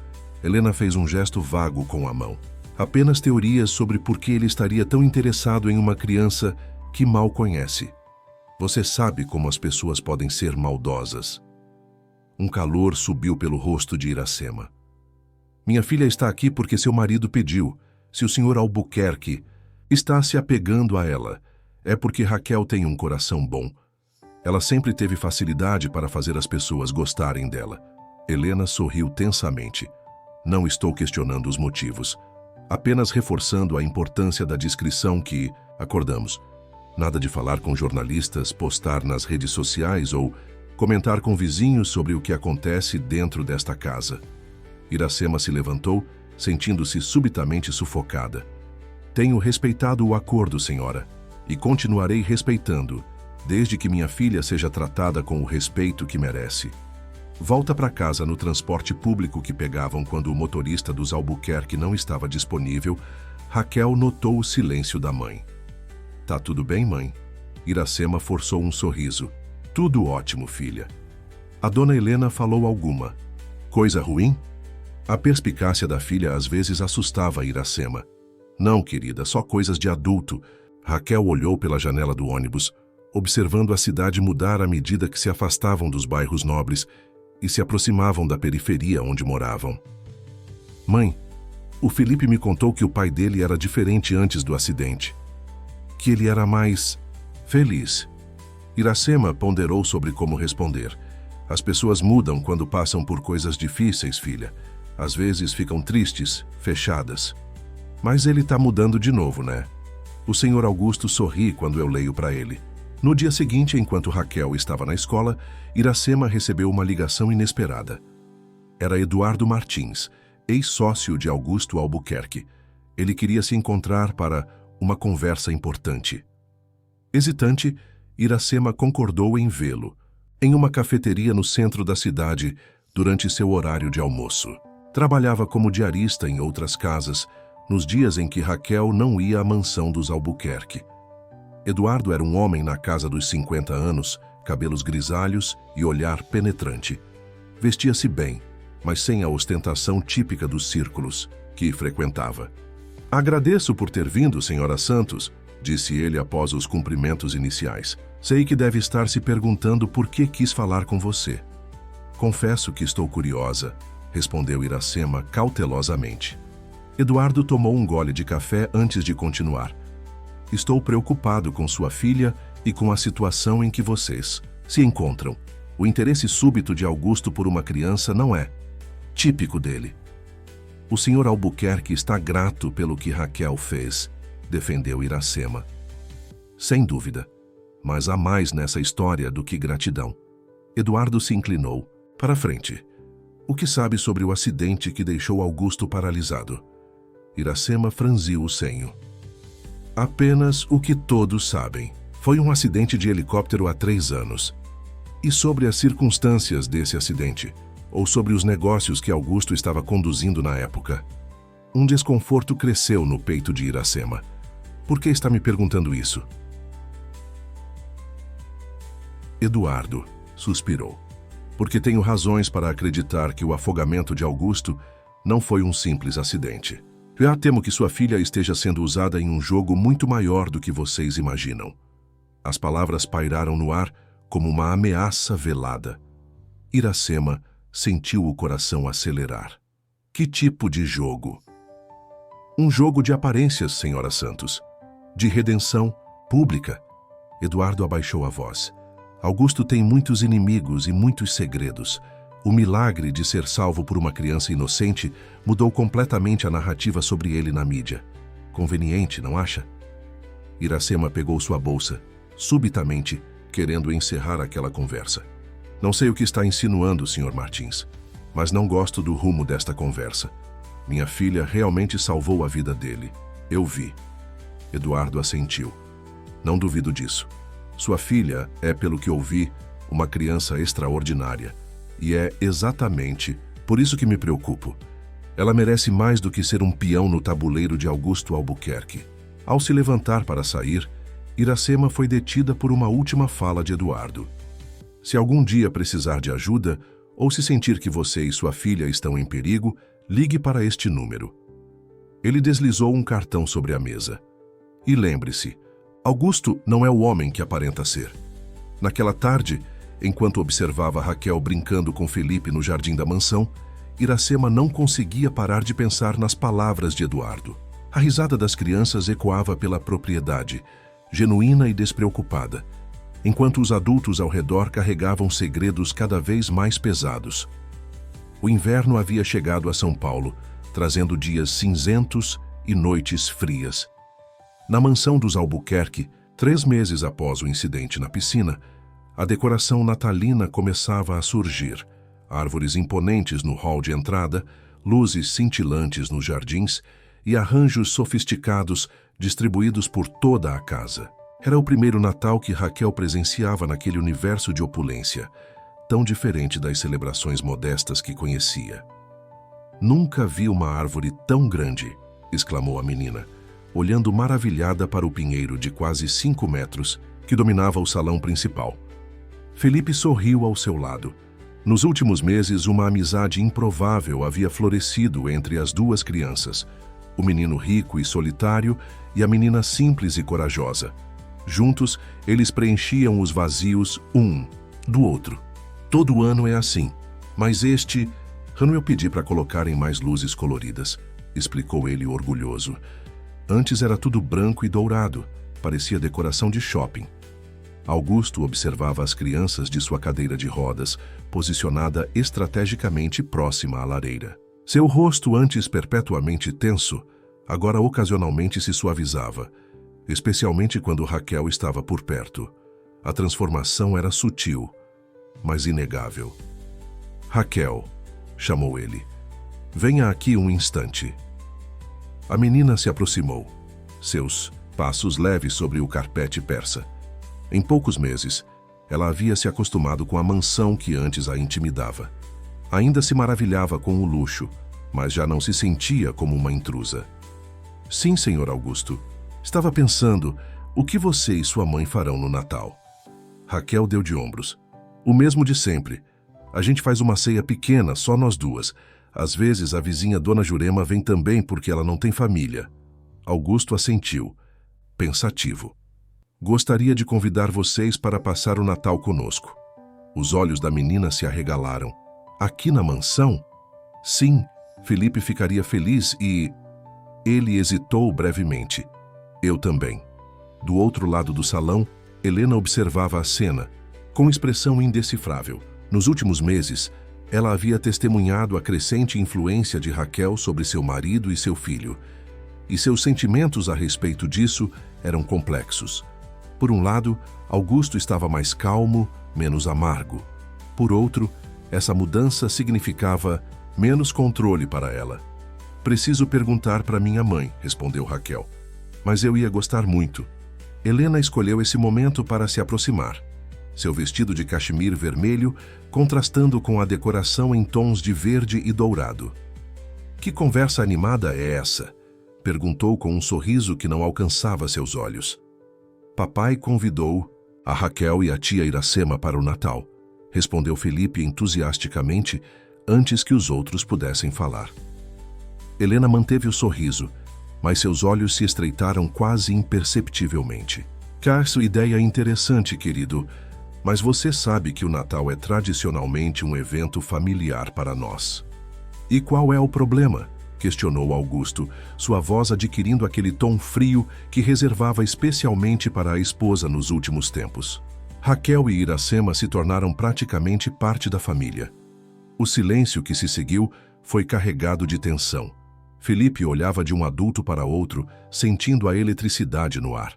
Helena fez um gesto vago com a mão. Apenas teorias sobre por que ele estaria tão interessado em uma criança que mal conhece. Você sabe como as pessoas podem ser maldosas. Um calor subiu pelo rosto de Iracema. Minha filha está aqui porque seu marido pediu. Se o Sr. Albuquerque está se apegando a ela, é porque Raquel tem um coração bom. Ela sempre teve facilidade para fazer as pessoas gostarem dela. Helena sorriu tensamente. Não estou questionando os motivos, apenas reforçando a importância da discrição que acordamos. Nada de falar com jornalistas, postar nas redes sociais ou comentar com vizinhos sobre o que acontece dentro desta casa. Iracema se levantou, sentindo-se subitamente sufocada. Tenho respeitado o acordo, senhora, e continuarei respeitando, desde que minha filha seja tratada com o respeito que merece. Volta para casa no transporte público que pegavam quando o motorista dos Albuquerque não estava disponível. Raquel notou o silêncio da mãe. Tá tudo bem, mãe? Iracema forçou um sorriso. Tudo ótimo, filha. A dona Helena falou alguma coisa ruim? A perspicácia da filha às vezes assustava Iracema. Não, querida, só coisas de adulto. Raquel olhou pela janela do ônibus, observando a cidade mudar à medida que se afastavam dos bairros nobres e se aproximavam da periferia onde moravam. Mãe, o Felipe me contou que o pai dele era diferente antes do acidente. Que ele era mais feliz. Iracema ponderou sobre como responder. As pessoas mudam quando passam por coisas difíceis, filha. Às vezes ficam tristes, fechadas. Mas ele está mudando de novo, né? O Sr. Augusto sorri quando eu leio para ele. No dia seguinte, enquanto Raquel estava na escola, Iracema recebeu uma ligação inesperada. Era Eduardo Martins, ex-sócio de Augusto Albuquerque. Ele queria se encontrar para uma conversa importante. Hesitante, Iracema concordou em vê-lo, em uma cafeteria no centro da cidade, durante seu horário de almoço. Trabalhava como diarista em outras casas, nos dias em que Raquel não ia à mansão dos Albuquerque. Eduardo era um homem na casa dos 50 anos, cabelos grisalhos e olhar penetrante. Vestia-se bem, mas sem a ostentação típica dos círculos que frequentava. Agradeço por ter vindo, senhora Santos, disse ele após os cumprimentos iniciais. Sei que deve estar se perguntando por que quis falar com você. Confesso que estou curiosa, respondeu Iracema cautelosamente. Eduardo tomou um gole de café antes de continuar. Estou preocupado com sua filha e com a situação em que vocês se encontram. O interesse súbito de Augusto por uma criança não é típico dele. O Sr. Albuquerque está grato pelo que Raquel fez, defendeu Iracema. Sem dúvida, mas há mais nessa história do que gratidão. Eduardo se inclinou para frente. O que sabe sobre o acidente que deixou Augusto paralisado? Iracema franziu o senho. Apenas o que todos sabem. Foi um acidente de helicóptero há 3 anos. E sobre as circunstâncias desse acidente, ou sobre os negócios que Augusto estava conduzindo na época. Um desconforto cresceu no peito de Iracema. Por que está me perguntando isso? Eduardo suspirou. Porque tenho razões para acreditar que o afogamento de Augusto não foi um simples acidente. Já temo que sua filha esteja sendo usada em um jogo muito maior do que vocês imaginam. As palavras pairaram no ar como uma ameaça velada. Iracema sentiu o coração acelerar. Que tipo de jogo? Um jogo de aparências, senhora Santos. De redenção pública. Eduardo abaixou a voz. Augusto tem muitos inimigos e muitos segredos. O milagre de ser salvo por uma criança inocente mudou completamente a narrativa sobre ele na mídia. Conveniente, não acha? Iracema pegou sua bolsa, subitamente, querendo encerrar aquela conversa. Não sei o que está insinuando, Sr. Martins, mas não gosto do rumo desta conversa. Minha filha realmente salvou a vida dele. Eu vi. Eduardo assentiu. Não duvido disso. Sua filha é, pelo que ouvi, uma criança extraordinária. E é exatamente por isso que me preocupo. Ela merece mais do que ser um peão no tabuleiro de Augusto Albuquerque. Ao se levantar para sair, Iracema foi detida por uma última fala de Eduardo. Se algum dia precisar de ajuda, ou se sentir que você e sua filha estão em perigo, Ligue para este número. Ele deslizou um cartão sobre a mesa. E lembre-se, Augusto não é o homem que aparenta ser. Naquela tarde, enquanto observava Raquel brincando com Felipe no jardim da mansão, Iracema não conseguia parar de pensar nas palavras de Eduardo. A risada das crianças ecoava pela propriedade, genuína e despreocupada, enquanto os adultos ao redor carregavam segredos cada vez mais pesados. O inverno havia chegado a São Paulo, trazendo dias cinzentos e noites frias. Na mansão dos Albuquerque, 3 meses após o incidente na piscina, a decoração natalina começava a surgir. Árvores imponentes no hall de entrada, luzes cintilantes nos jardins e arranjos sofisticados distribuídos por toda a casa. Era o primeiro Natal que Raquel presenciava naquele universo de opulência, tão diferente das celebrações modestas que conhecia. "Nunca vi uma árvore tão grande", exclamou a menina, olhando maravilhada para o pinheiro de quase 5 metros que dominava o salão principal. Felipe sorriu ao seu lado. Nos últimos meses, uma amizade improvável havia florescido entre as duas crianças, o menino rico e solitário e a menina simples e corajosa. Juntos, eles preenchiam os vazios um do outro. "Todo ano é assim, mas este ano eu pedi para colocarem mais luzes coloridas", explicou ele orgulhoso. "Antes era tudo branco e dourado, parecia decoração de shopping." Augusto observava as crianças de sua cadeira de rodas, posicionada estrategicamente próxima à lareira. Seu rosto, antes perpetuamente tenso, agora ocasionalmente se suavizava, especialmente quando Raquel estava por perto. A transformação era sutil, mas inegável. "Raquel", chamou ele, "venha aqui um instante." A menina se aproximou, seus passos leves sobre o carpete persa. Em poucos meses, ela havia se acostumado com a mansão que antes a intimidava. Ainda se maravilhava com o luxo, mas já não se sentia como uma intrusa. "Sim, senhor Augusto. Estava pensando, o que você e sua mãe farão no Natal?" Raquel deu de ombros. "O mesmo de sempre. A gente faz uma ceia pequena, só nós duas. Às vezes a vizinha Dona Jurema vem também porque ela não tem família." Augusto assentiu, pensativo. "Gostaria de convidar vocês para passar o Natal conosco." Os olhos da menina se arregalaram. "Aqui na mansão?" "Sim, Felipe ficaria feliz e..." Ele hesitou brevemente. "Eu também." Do outro lado do salão, Helena observava a cena, com expressão indecifrável. Nos últimos meses, ela havia testemunhado a crescente influência de Raquel sobre seu marido e seu filho, e seus sentimentos a respeito disso eram complexos. Por um lado, Augusto estava mais calmo, menos amargo. Por outro, essa mudança significava menos controle para ela. "Preciso perguntar para minha mãe", respondeu Raquel. "Mas eu ia gostar muito." Helena escolheu esse momento para se aproximar. Seu vestido de cachemir vermelho contrastando com a decoração em tons de verde e dourado. "Que conversa animada é essa?", perguntou com um sorriso que não alcançava seus olhos. "Papai convidou a Raquel e a tia Iracema para o Natal", respondeu Felipe entusiasticamente antes que os outros pudessem falar. Helena manteve o sorriso, mas seus olhos se estreitaram quase imperceptivelmente. "Acho ideia interessante, querido, mas você sabe que o Natal é tradicionalmente um evento familiar para nós." "E qual é o problema?", questionou Augusto, sua voz adquirindo aquele tom frio que reservava especialmente para a esposa nos últimos tempos. Raquel e Iracema se tornaram praticamente parte da família. O silêncio que se seguiu foi carregado de tensão. Felipe olhava de um adulto para outro, sentindo a eletricidade no ar.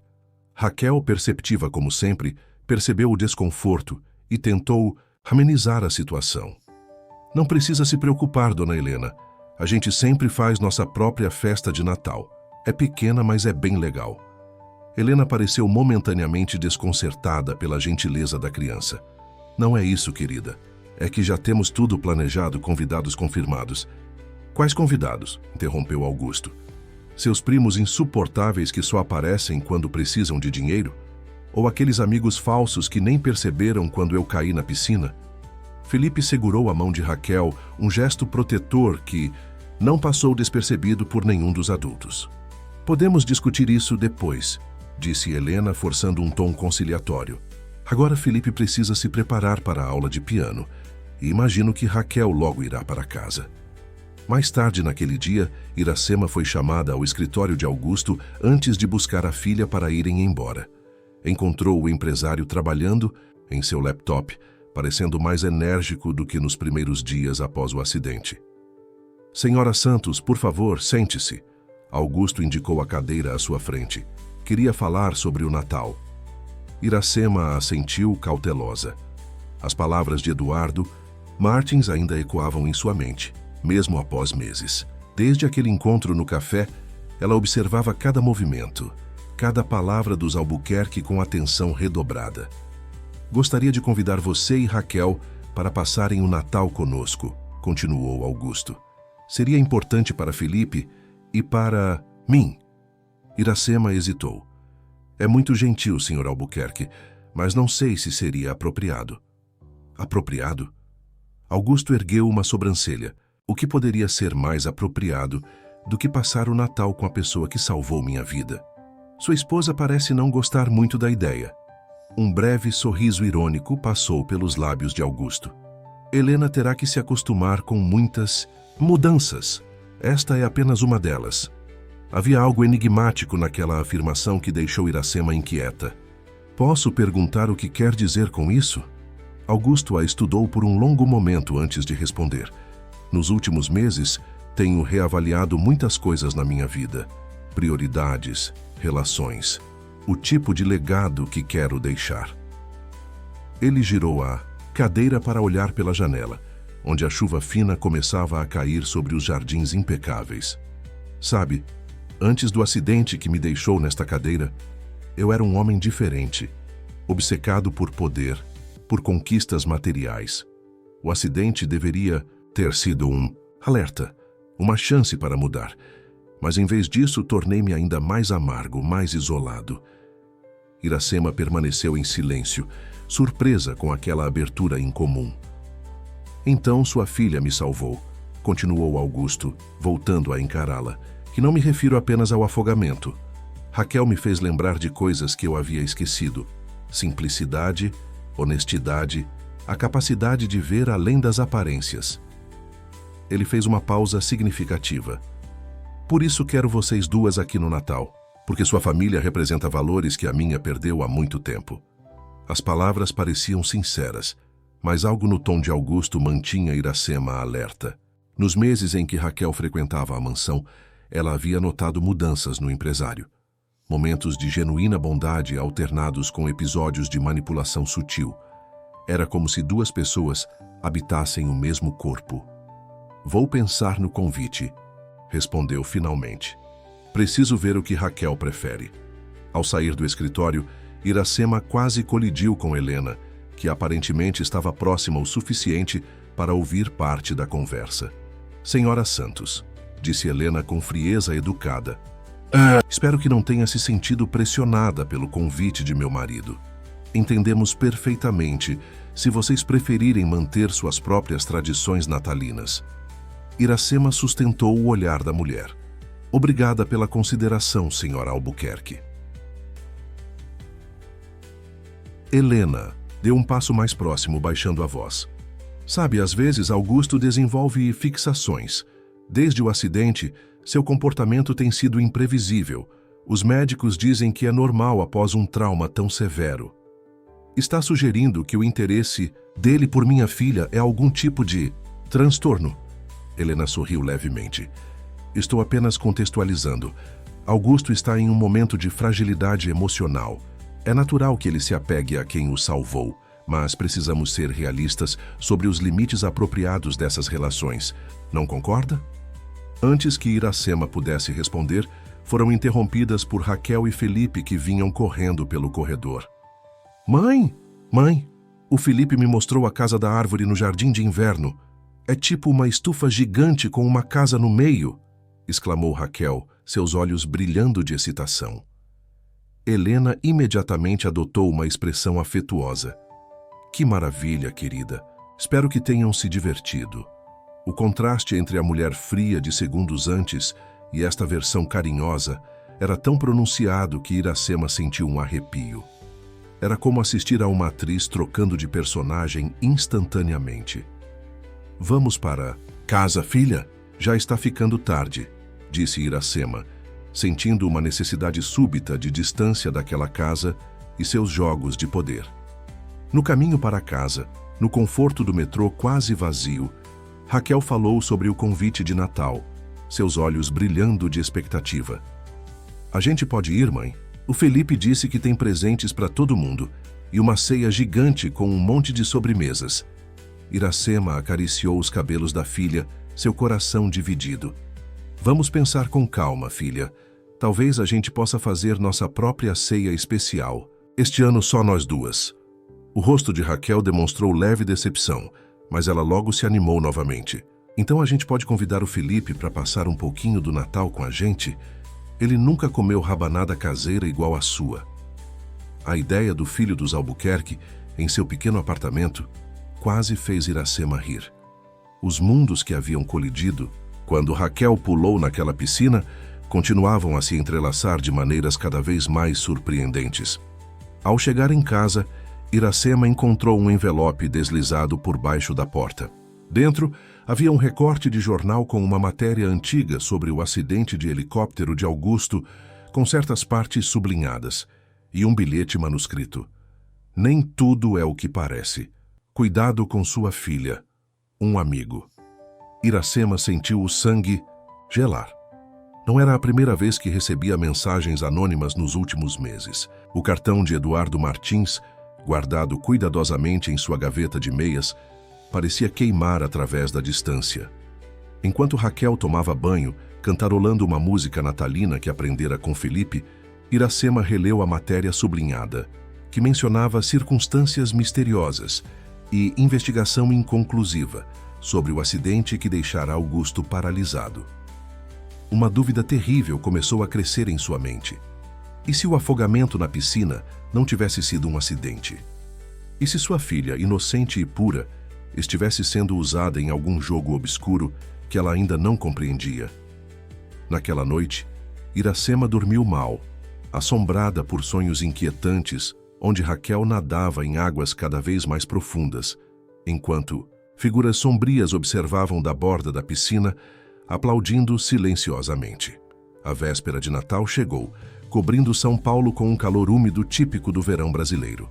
Raquel, perceptiva como sempre, percebeu o desconforto e tentou amenizar a situação. "Não precisa se preocupar, dona Helena. A gente sempre faz nossa própria festa de Natal. É pequena, mas é bem legal." Helena pareceu momentaneamente desconcertada pela gentileza da criança. "Não é isso, querida. É que já temos tudo planejado, convidados confirmados." "Quais convidados?", interrompeu Augusto. "Seus primos insuportáveis que só aparecem quando precisam de dinheiro? Ou aqueles amigos falsos que nem perceberam quando eu caí na piscina?" Felipe segurou a mão de Raquel, um gesto protetor que, não passou despercebido por nenhum dos adultos. Podemos discutir isso depois, disse Helena, forçando um tom conciliatório. Agora Felipe precisa se preparar para a aula de piano e imagino que Raquel logo irá para casa. Mais tarde naquele dia, Iracema foi chamada ao escritório de Augusto antes de buscar a filha para irem embora. Encontrou o empresário trabalhando em seu laptop, parecendo mais enérgico do que nos primeiros dias após o acidente. Senhora Santos, por favor, sente-se. Augusto indicou a cadeira à sua frente. Queria falar sobre o Natal. Iracema assentiu cautelosa. As palavras de Eduardo Martins ainda ecoavam em sua mente, mesmo após meses. Desde aquele encontro no café, ela observava cada movimento, cada palavra dos Albuquerque com atenção redobrada. Gostaria de convidar você e Raquel para passarem o Natal conosco, continuou Augusto. Seria importante para Felipe e para mim. Iracema hesitou. É muito gentil, Sr. Albuquerque, mas não sei se seria apropriado. Apropriado? Augusto ergueu uma sobrancelha. O que poderia ser mais apropriado do que passar o Natal com a pessoa que salvou minha vida? Sua esposa parece não gostar muito da ideia. Um breve sorriso irônico passou pelos lábios de Augusto. Helena terá que se acostumar com muitas mudanças. Esta é apenas uma delas. Havia algo enigmático naquela afirmação que deixou Iracema inquieta. Posso perguntar o que quer dizer com isso? Augusto a estudou por um longo momento antes de responder. Nos últimos meses, tenho reavaliado muitas coisas na minha vida. Prioridades, relações, o tipo de legado que quero deixar. Ele girou a cadeira para olhar pela janela, onde a chuva fina começava a cair sobre os jardins impecáveis. Sabe, antes do acidente que me deixou nesta cadeira, eu era um homem diferente, obcecado por poder, por conquistas materiais. O acidente deveria ter sido um alerta, uma chance para mudar, mas em vez disso tornei-me ainda mais amargo, mais isolado. Iracema permaneceu em silêncio, surpresa com aquela abertura incomum. Então sua filha me salvou, continuou Augusto, voltando a encará-la, que não me refiro apenas ao afogamento. Raquel me fez lembrar de coisas que eu havia esquecido. Simplicidade, honestidade, a capacidade de ver além das aparências. Ele fez uma pausa significativa. Por isso quero vocês duas aqui no Natal, porque sua família representa valores que a minha perdeu há muito tempo. As palavras pareciam sinceras, mas algo no tom de Augusto mantinha Iracema alerta. Nos meses em que Raquel frequentava a mansão, ela havia notado mudanças no empresário. Momentos de genuína bondade alternados com episódios de manipulação sutil. Era como se duas pessoas habitassem o mesmo corpo. Vou pensar no convite, respondeu finalmente. Preciso ver o que Raquel prefere. Ao sair do escritório, Iracema quase colidiu com Helena, que aparentemente estava próxima o suficiente para ouvir parte da conversa. Senhora Santos, disse Helena com frieza educada. Espero que não tenha se sentido pressionada pelo convite de meu marido. Entendemos perfeitamente se vocês preferirem manter suas próprias tradições natalinas. Iracema sustentou o olhar da mulher. Obrigada pela consideração, senhora Albuquerque. Helena deu um passo mais próximo, baixando a voz. Sabe, às vezes Augusto desenvolve fixações. Desde o acidente, seu comportamento tem sido imprevisível. Os médicos dizem que é normal após um trauma tão severo. Está sugerindo que o interesse dele por minha filha é algum tipo de transtorno. Helena sorriu levemente. Estou apenas contextualizando. Augusto está em um momento de fragilidade emocional. É natural que ele se apegue a quem o salvou, mas precisamos ser realistas sobre os limites apropriados dessas relações. Não concorda? Antes que Iracema pudesse responder, foram interrompidas por Raquel e Felipe, que vinham correndo pelo corredor. Mãe! Mãe! O Felipe me mostrou a casa da árvore no jardim de inverno. É tipo uma estufa gigante com uma casa no meio, exclamou Raquel, seus olhos brilhando de excitação. Helena imediatamente adotou uma expressão afetuosa. Que maravilha, querida. Espero que tenham se divertido. O contraste entre a mulher fria de segundos antes e esta versão carinhosa era tão pronunciado que Iracema sentiu um arrepio. Era como assistir a uma atriz trocando de personagem instantaneamente. "Vamos para casa, filha? Já está ficando tarde", disse Iracema, sentindo uma necessidade súbita de distância daquela casa e seus jogos de poder. No caminho para casa, no conforto do metrô quase vazio, Raquel falou sobre o convite de Natal, seus olhos brilhando de expectativa. "A gente pode ir, mãe? O Felipe disse que tem presentes para todo mundo e uma ceia gigante com um monte de sobremesas." Iracema acariciou os cabelos da filha, seu coração dividido. "Vamos pensar com calma, filha. Talvez a gente possa fazer nossa própria ceia especial. Este ano só nós duas." O rosto de Raquel demonstrou leve decepção, mas ela logo se animou novamente. "Então a gente pode convidar o Felipe para passar um pouquinho do Natal com a gente? Ele nunca comeu rabanada caseira igual a sua." A ideia do filho dos Albuquerque, em seu pequeno apartamento, quase fez Iracema rir. Os mundos que haviam colidido, quando Raquel pulou naquela piscina, continuavam a se entrelaçar de maneiras cada vez mais surpreendentes. Ao chegar em casa, Iracema encontrou um envelope deslizado por baixo da porta. Dentro, havia um recorte de jornal com uma matéria antiga sobre o acidente de helicóptero de Augusto, com certas partes sublinhadas, e um bilhete manuscrito. "Nem tudo é o que parece. Cuidado com sua filha. Um amigo." Iracema sentiu o sangue gelar. Não era a primeira vez que recebia mensagens anônimas nos últimos meses. O cartão de Eduardo Martins, guardado cuidadosamente em sua gaveta de meias, parecia queimar através da distância. Enquanto Raquel tomava banho, cantarolando uma música natalina que aprendera com Felipe, Iracema releu a matéria sublinhada, que mencionava circunstâncias misteriosas e investigação inconclusiva sobre o acidente que deixara Augusto paralisado. Uma dúvida terrível começou a crescer em sua mente. E se o afogamento na piscina não tivesse sido um acidente? E se sua filha, inocente e pura, estivesse sendo usada em algum jogo obscuro que ela ainda não compreendia? Naquela noite, Iracema dormiu mal, assombrada por sonhos inquietantes, onde Raquel nadava em águas cada vez mais profundas, enquanto figuras sombrias observavam da borda da piscina, aplaudindo silenciosamente. A véspera de Natal chegou, cobrindo São Paulo com um calor úmido típico do verão brasileiro.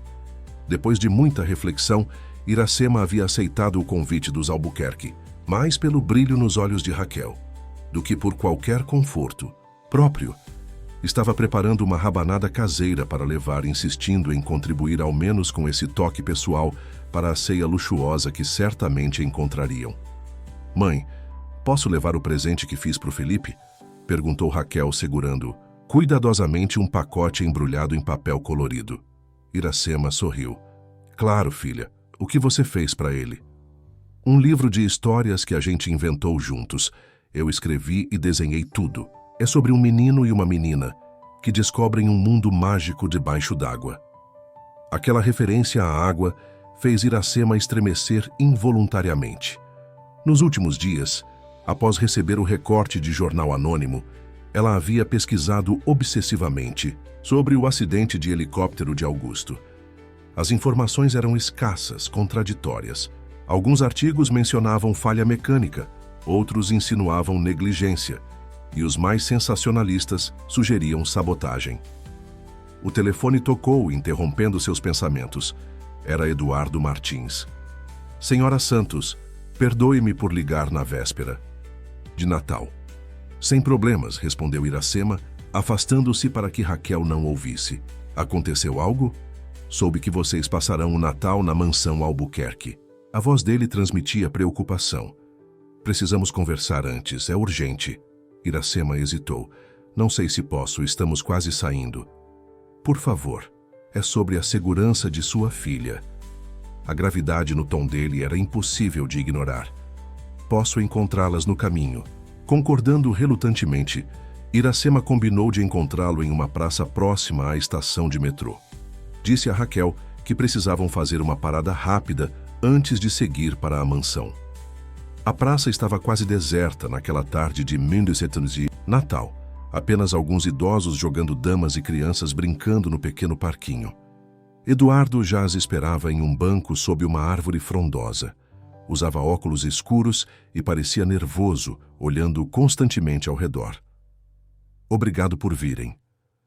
Depois de muita reflexão, Iracema havia aceitado o convite dos Albuquerque, mais pelo brilho nos olhos de Raquel, do que por qualquer conforto próprio. Estava preparando uma rabanada caseira para levar, insistindo em contribuir ao menos com esse toque pessoal para a ceia luxuosa que certamente encontrariam. "Mãe, posso levar o presente que fiz para o Felipe?" perguntou Raquel, segurando cuidadosamente um pacote embrulhado em papel colorido. Iracema sorriu. "Claro, filha. O que você fez para ele?" "Um livro de histórias que a gente inventou juntos. Eu escrevi e desenhei tudo. É sobre um menino e uma menina que descobrem um mundo mágico debaixo d'água." Aquela referência à água fez Iracema estremecer involuntariamente. Nos últimos dias, após receber o recorte de jornal anônimo, ela havia pesquisado obsessivamente sobre o acidente de helicóptero de Augusto. As informações eram escassas, contraditórias. Alguns artigos mencionavam falha mecânica, outros insinuavam negligência, e os mais sensacionalistas sugeriam sabotagem. O telefone tocou, interrompendo seus pensamentos. Era Eduardo Martins. "Senhora Santos, perdoe-me por ligar na véspera de Natal." "Sem problemas", respondeu Iracema, afastando-se para que Raquel não ouvisse. "Aconteceu algo? Soube que vocês passarão o Natal na mansão Albuquerque." A voz dele transmitia preocupação. "Precisamos conversar antes, é urgente." Iracema hesitou. "Não sei se posso, estamos quase saindo." "Por favor, é sobre a segurança de sua filha." A gravidade no tom dele era impossível de ignorar. "Posso encontrá-las no caminho." Concordando relutantemente, Iracema combinou de encontrá-lo em uma praça próxima à estação de metrô. Disse a Raquel que precisavam fazer uma parada rápida antes de seguir para a mansão. A praça estava quase deserta naquela tarde de Natal. Apenas alguns idosos jogando damas e crianças brincando no pequeno parquinho. Eduardo já as esperava em um banco sob uma árvore frondosa. Usava óculos escuros e parecia nervoso, olhando constantemente ao redor. "Obrigado por virem",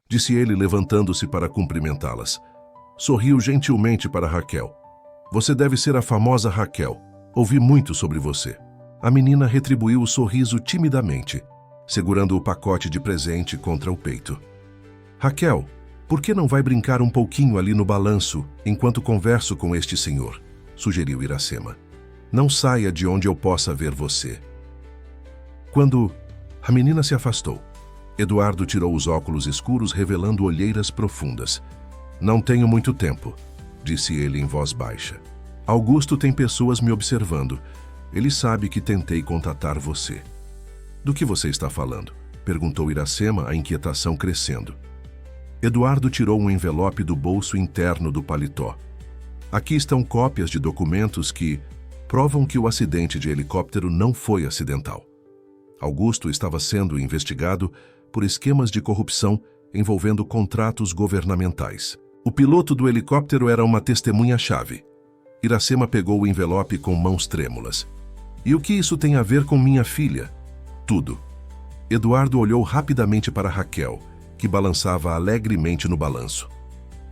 disse ele, levantando-se para cumprimentá-las. Sorriu gentilmente para Raquel. "Você deve ser a famosa Raquel. Ouvi muito sobre você." A menina retribuiu o sorriso timidamente, segurando o pacote de presente contra o peito. "Raquel, por que não vai brincar um pouquinho ali no balanço enquanto converso com este senhor?", sugeriu Iracema. "Não saia de onde eu possa ver você." Quando a menina se afastou, Eduardo tirou os óculos escuros, revelando olheiras profundas. "Não tenho muito tempo", disse ele em voz baixa. "Augusto tem pessoas me observando. Ele sabe que tentei contatar você." "Do que você está falando?", perguntou Iracema, a inquietação crescendo. Eduardo tirou um envelope do bolso interno do paletó. "Aqui estão cópias de documentos que provam que o acidente de helicóptero não foi acidental. Augusto estava sendo investigado por esquemas de corrupção envolvendo contratos governamentais. O piloto do helicóptero era uma testemunha-chave." Iracema pegou o envelope com mãos trêmulas. "E o que isso tem a ver com minha filha?" "Tudo." Eduardo olhou rapidamente para Raquel, que balançava alegremente no balanço.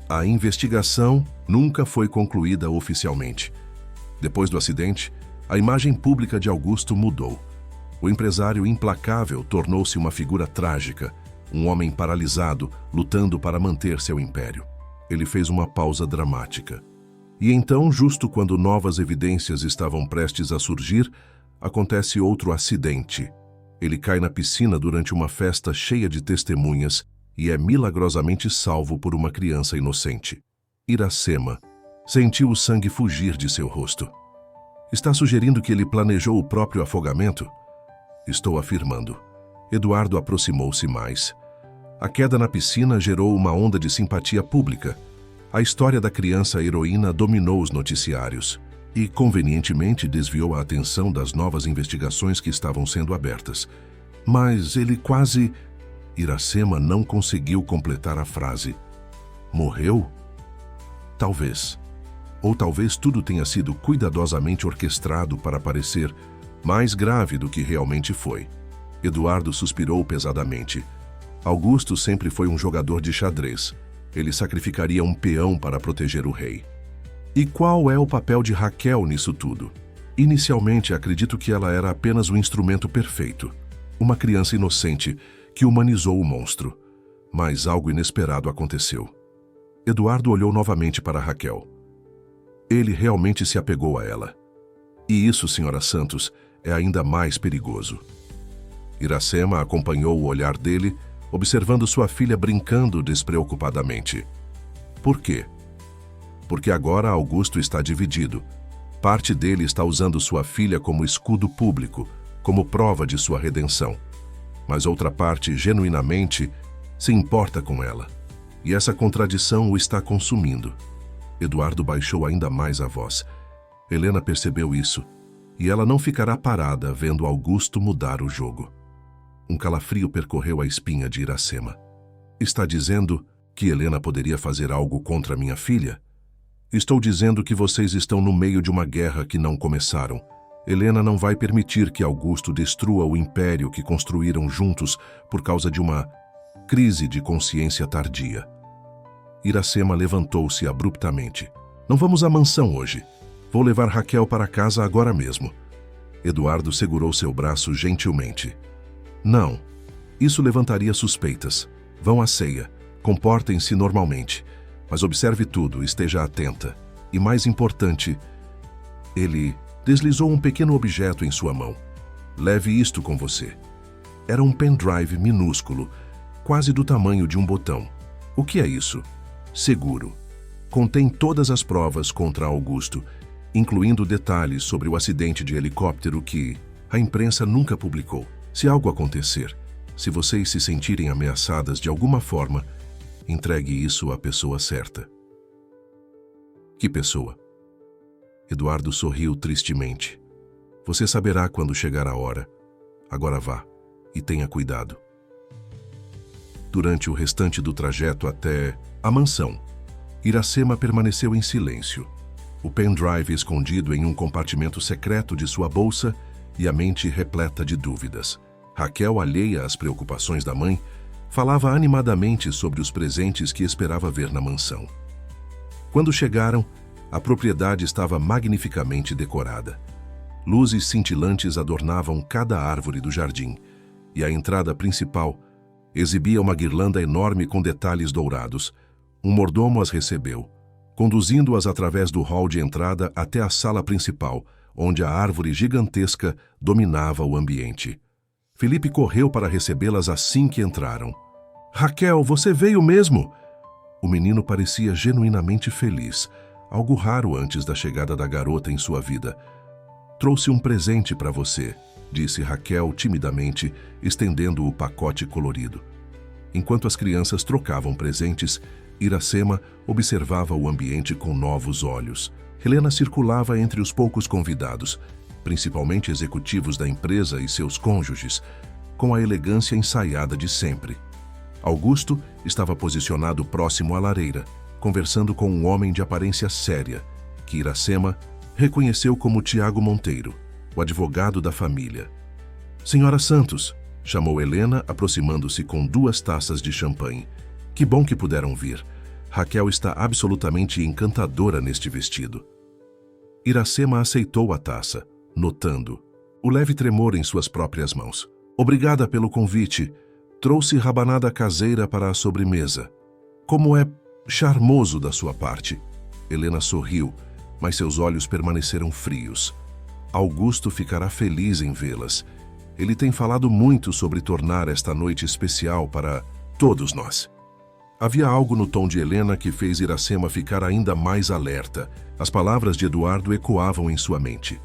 "A investigação nunca foi concluída oficialmente. Depois do acidente, a imagem pública de Augusto mudou. O empresário implacável tornou-se uma figura trágica, um homem paralisado, lutando para manter seu império." Ele fez uma pausa dramática. "E então, justo quando novas evidências estavam prestes a surgir, acontece outro acidente. Ele cai na piscina durante uma festa cheia de testemunhas e é milagrosamente salvo por uma criança inocente." Iracema sentiu o sangue fugir de seu rosto. "Está sugerindo que ele planejou o próprio afogamento?" "Estou afirmando." Eduardo aproximou-se mais. A queda na piscina gerou uma onda de simpatia pública. A história da criança heroína dominou os noticiários e, convenientemente, desviou a atenção das novas investigações que estavam sendo abertas. "Mas ele quase..." Iracema não conseguiu completar a frase. "Morreu? Talvez. Ou talvez tudo tenha sido cuidadosamente orquestrado para parecer mais grave do que realmente foi." Eduardo suspirou pesadamente. Augusto sempre foi um jogador de xadrez. Ele sacrificaria um peão para proteger o rei. "E qual é o papel de Raquel nisso tudo?" "Inicialmente, acredito que ela era apenas o instrumento perfeito. Uma criança inocente que humanizou o monstro. Mas algo inesperado aconteceu." Eduardo olhou novamente para Raquel. Ele realmente se apegou a ela. "E isso, Sra. Santos, é ainda mais perigoso." Iracema acompanhou o olhar dele, observando sua filha brincando despreocupadamente. "Por quê?" "Porque agora Augusto está dividido. Parte dele está usando sua filha como escudo público, como prova de sua redenção. Mas outra parte, genuinamente, se importa com ela. E essa contradição o está consumindo." Eduardo baixou ainda mais a voz. Helena percebeu isso, e ela não ficará parada vendo Augusto mudar o jogo. Um calafrio percorreu a espinha de Iracema. "Está dizendo que Helena poderia fazer algo contra minha filha?" "Estou dizendo que vocês estão no meio de uma guerra que não começaram. Helena não vai permitir que Augusto destrua o império que construíram juntos por causa de uma crise de consciência tardia." Iracema levantou-se abruptamente. "Não vamos à mansão hoje. Vou levar Raquel para casa agora mesmo." Eduardo segurou seu braço gentilmente. "Não. Isso levantaria suspeitas. Vão à ceia. Comportem-se normalmente. Mas observe tudo, esteja atenta. E mais importante..." Ele deslizou um pequeno objeto em sua mão. "Leve isto com você." Era um pendrive minúsculo, quase do tamanho de um botão. "O que é isso?" "Seguro. Contém todas as provas contra Augusto, incluindo detalhes sobre o acidente de helicóptero que a imprensa nunca publicou. Se algo acontecer, se vocês se sentirem ameaçadas de alguma forma, entregue isso à pessoa certa." "Que pessoa?" Eduardo sorriu tristemente. Você saberá quando chegar a hora. Agora vá e tenha cuidado. Durante o restante do trajeto até a mansão, Iracema permaneceu em silêncio, o pendrive escondido em um compartimento secreto de sua bolsa e a mente repleta de dúvidas. Raquel, alheia às preocupações da mãe, falava animadamente sobre os presentes que esperava ver na mansão. Quando chegaram, a propriedade estava magnificamente decorada. Luzes cintilantes adornavam cada árvore do jardim, e a entrada principal exibia uma guirlanda enorme com detalhes dourados. Um mordomo as recebeu, conduzindo-as através do hall de entrada até a sala principal, onde a árvore gigantesca dominava o ambiente. Felipe correu para recebê-las assim que entraram. "Raquel, você veio mesmo?" O menino parecia genuinamente feliz, algo raro antes da chegada da garota em sua vida. "Trouxe um presente para você", disse Raquel timidamente, estendendo o pacote colorido. Enquanto as crianças trocavam presentes, Iracema observava o ambiente com novos olhos. Helena circulava entre os poucos convidados, principalmente executivos da empresa e seus cônjuges, com a elegância ensaiada de sempre. Augusto estava posicionado próximo à lareira, conversando com um homem de aparência séria, que Iracema reconheceu como Tiago Monteiro, o advogado da família. "Senhora Santos", chamou Helena, aproximando-se com 2 taças de champanhe. "Que bom que puderam vir. Raquel está absolutamente encantadora neste vestido." Iracema aceitou a taça, notando o leve tremor em suas próprias mãos. "Obrigada pelo convite. Trouxe rabanada caseira para a sobremesa." "Como é charmoso da sua parte." Helena sorriu, mas seus olhos permaneceram frios. "Augusto ficará feliz em vê-las. Ele tem falado muito sobre tornar esta noite especial para todos nós." Havia algo no tom de Helena que fez Iracema ficar ainda mais alerta. As palavras de Eduardo ecoavam em sua mente.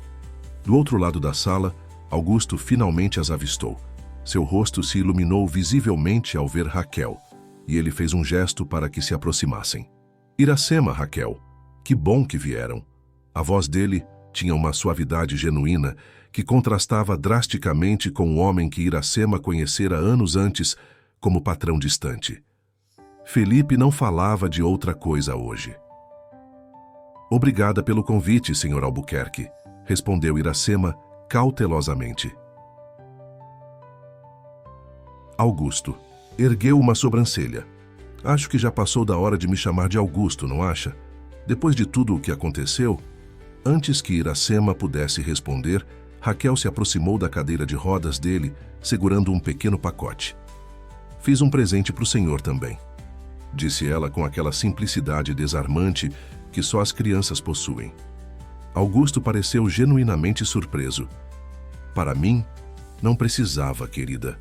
Do outro lado da sala, Augusto finalmente as avistou. Seu rosto se iluminou visivelmente ao ver Raquel, e ele fez um gesto para que se aproximassem. "Iracema, Raquel, que bom que vieram." A voz dele tinha uma suavidade genuína que contrastava drasticamente com o homem que Iracema conhecera anos antes como patrão distante. Felipe não falava de outra coisa hoje. "Obrigada pelo convite, Sr. Albuquerque", respondeu Iracema cautelosamente. Augusto ergueu uma sobrancelha. "Acho que já passou da hora de me chamar de Augusto, não acha? Depois de tudo o que aconteceu?" Antes que Iracema pudesse responder, Raquel se aproximou da cadeira de rodas dele, segurando um pequeno pacote. "Fiz um presente para o senhor também", disse ela com aquela simplicidade desarmante que só as crianças possuem. Augusto pareceu genuinamente surpreso. "Para mim? Não precisava, querida."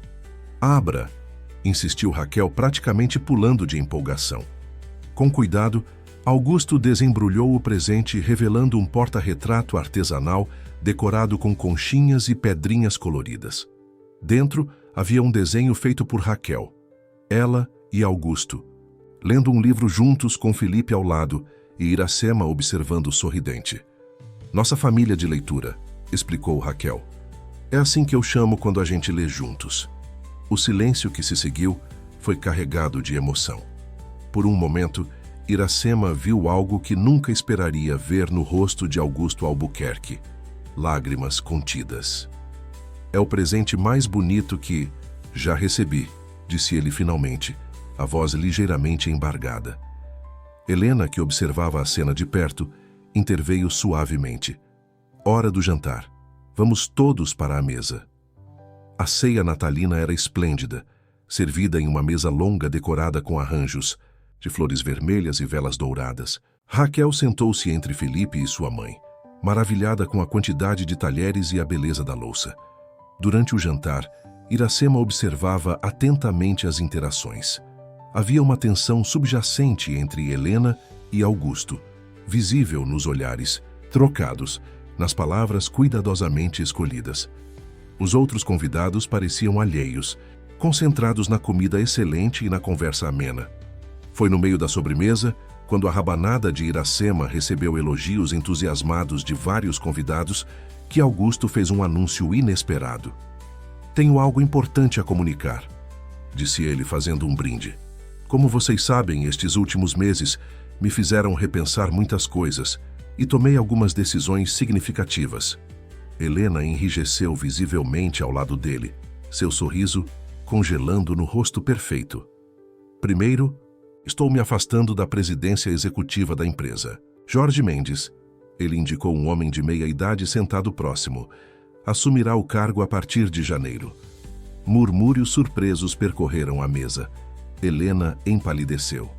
"Abra", insistiu Raquel, praticamente pulando de empolgação. Com cuidado, Augusto desembrulhou o presente, revelando um porta-retrato artesanal decorado com conchinhas e pedrinhas coloridas. Dentro havia um desenho feito por Raquel, ela e Augusto, lendo um livro juntos com Felipe ao lado e Iracema observando sorridente. "Nossa família de leitura", explicou Raquel. "É assim que eu chamo quando a gente lê juntos." O silêncio que se seguiu foi carregado de emoção. Por um momento, Iracema viu algo que nunca esperaria ver no rosto de Augusto Albuquerque: lágrimas contidas. "É o presente mais bonito que já recebi", disse ele finalmente, a voz ligeiramente embargada. Helena, que observava a cena de perto, interveio suavemente. "Hora do jantar. Vamos todos para a mesa." A ceia natalina era esplêndida, servida em uma mesa longa decorada com arranjos de flores vermelhas e velas douradas. Raquel sentou-se entre Felipe e sua mãe, maravilhada com a quantidade de talheres e a beleza da louça. Durante o jantar, Iracema observava atentamente as interações. Havia uma tensão subjacente entre Helena e Augusto, visível nos olhares, trocados, nas palavras cuidadosamente escolhidas. Os outros convidados pareciam alheios, concentrados na comida excelente e na conversa amena. Foi no meio da sobremesa, quando a rabanada de Iracema recebeu elogios entusiasmados de vários convidados, que Augusto fez um anúncio inesperado. "Tenho algo importante a comunicar", disse ele fazendo um brinde. "Como vocês sabem, estes últimos meses me fizeram repensar muitas coisas e tomei algumas decisões significativas." Helena enrijeceu visivelmente ao lado dele, seu sorriso congelando no rosto perfeito. "Primeiro, estou me afastando da presidência executiva da empresa. Jorge Mendes", ele indicou um homem de meia idade sentado próximo, "assumirá o cargo a partir de janeiro." Murmúrios surpresos percorreram a mesa. Helena empalideceu.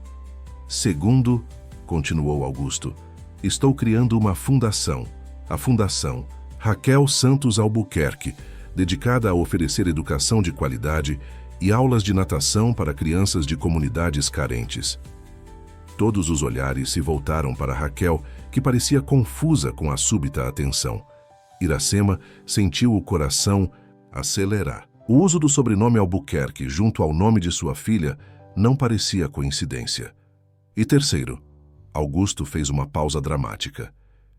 "Segundo", continuou Augusto, "estou criando uma fundação, a Fundação Raquel Santos Albuquerque, dedicada a oferecer educação de qualidade e aulas de natação para crianças de comunidades carentes." Todos os olhares se voltaram para Raquel, que parecia confusa com a súbita atenção. Iracema sentiu o coração acelerar. O uso do sobrenome Albuquerque junto ao nome de sua filha não parecia coincidência. "E terceiro", Augusto fez uma pausa dramática,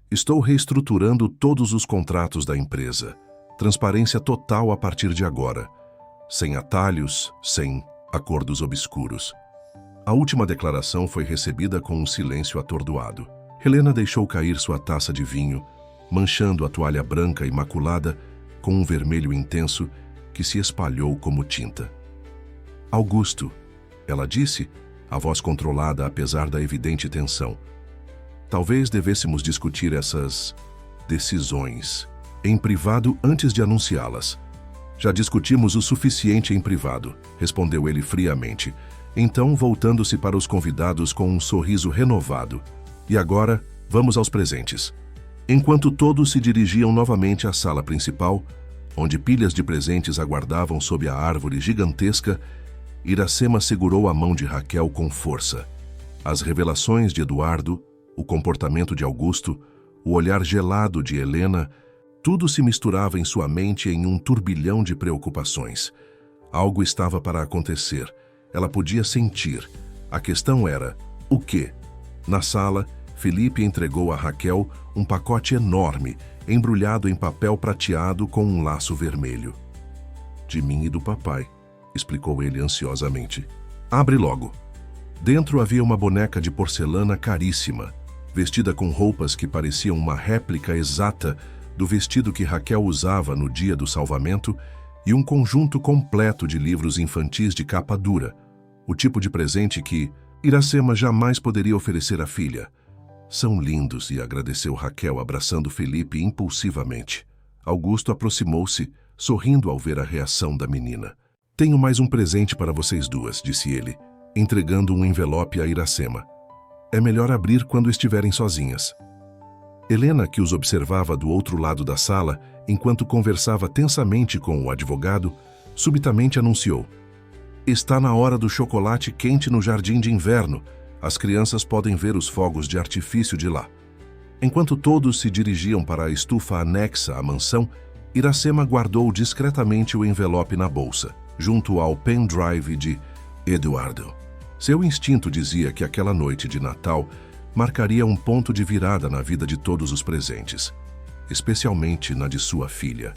"estou reestruturando todos os contratos da empresa. Transparência total a partir de agora. Sem atalhos, sem acordos obscuros." A última declaração foi recebida com um silêncio atordoado. Helena deixou cair sua taça de vinho, manchando a toalha branca imaculada com um vermelho intenso que se espalhou como tinta. "Augusto", ela disse, a voz controlada apesar da evidente tensão, "talvez devêssemos discutir essas decisões em privado antes de anunciá-las." "Já discutimos o suficiente em privado", respondeu ele friamente, então voltando-se para os convidados com um sorriso renovado. "E agora, vamos aos presentes." Enquanto todos se dirigiam novamente à sala principal, onde pilhas de presentes aguardavam sob a árvore gigantesca, Iracema segurou a mão de Raquel com força. As revelações de Eduardo, o comportamento de Augusto, o olhar gelado de Helena, tudo se misturava em sua mente em um turbilhão de preocupações. Algo estava para acontecer. Ela podia sentir. A questão era, o quê? Na sala, Felipe entregou a Raquel um pacote enorme, embrulhado em papel prateado com um laço vermelho. "De mim e do papai", explicou ele ansiosamente. "Abre logo." Dentro havia uma boneca de porcelana caríssima, vestida com roupas que pareciam uma réplica exata do vestido que Raquel usava no dia do salvamento e um conjunto completo de livros infantis de capa dura, o tipo de presente que Iracema jamais poderia oferecer à filha. "São lindos", e agradeceu Raquel abraçando Felipe impulsivamente. Augusto aproximou-se, sorrindo ao ver a reação da menina. "Tenho mais um presente para vocês duas", disse ele, entregando um envelope a Iracema. "É melhor abrir quando estiverem sozinhas." Helena, que os observava do outro lado da sala, enquanto conversava tensamente com o advogado, subitamente anunciou: "Está na hora do chocolate quente no jardim de inverno. As crianças podem ver os fogos de artifício de lá." Enquanto todos se dirigiam para a estufa anexa à mansão, Iracema guardou discretamente o envelope na bolsa, junto ao pendrive de Eduardo. Seu instinto dizia que aquela noite de Natal marcaria um ponto de virada na vida de todos os presentes, especialmente na de sua filha.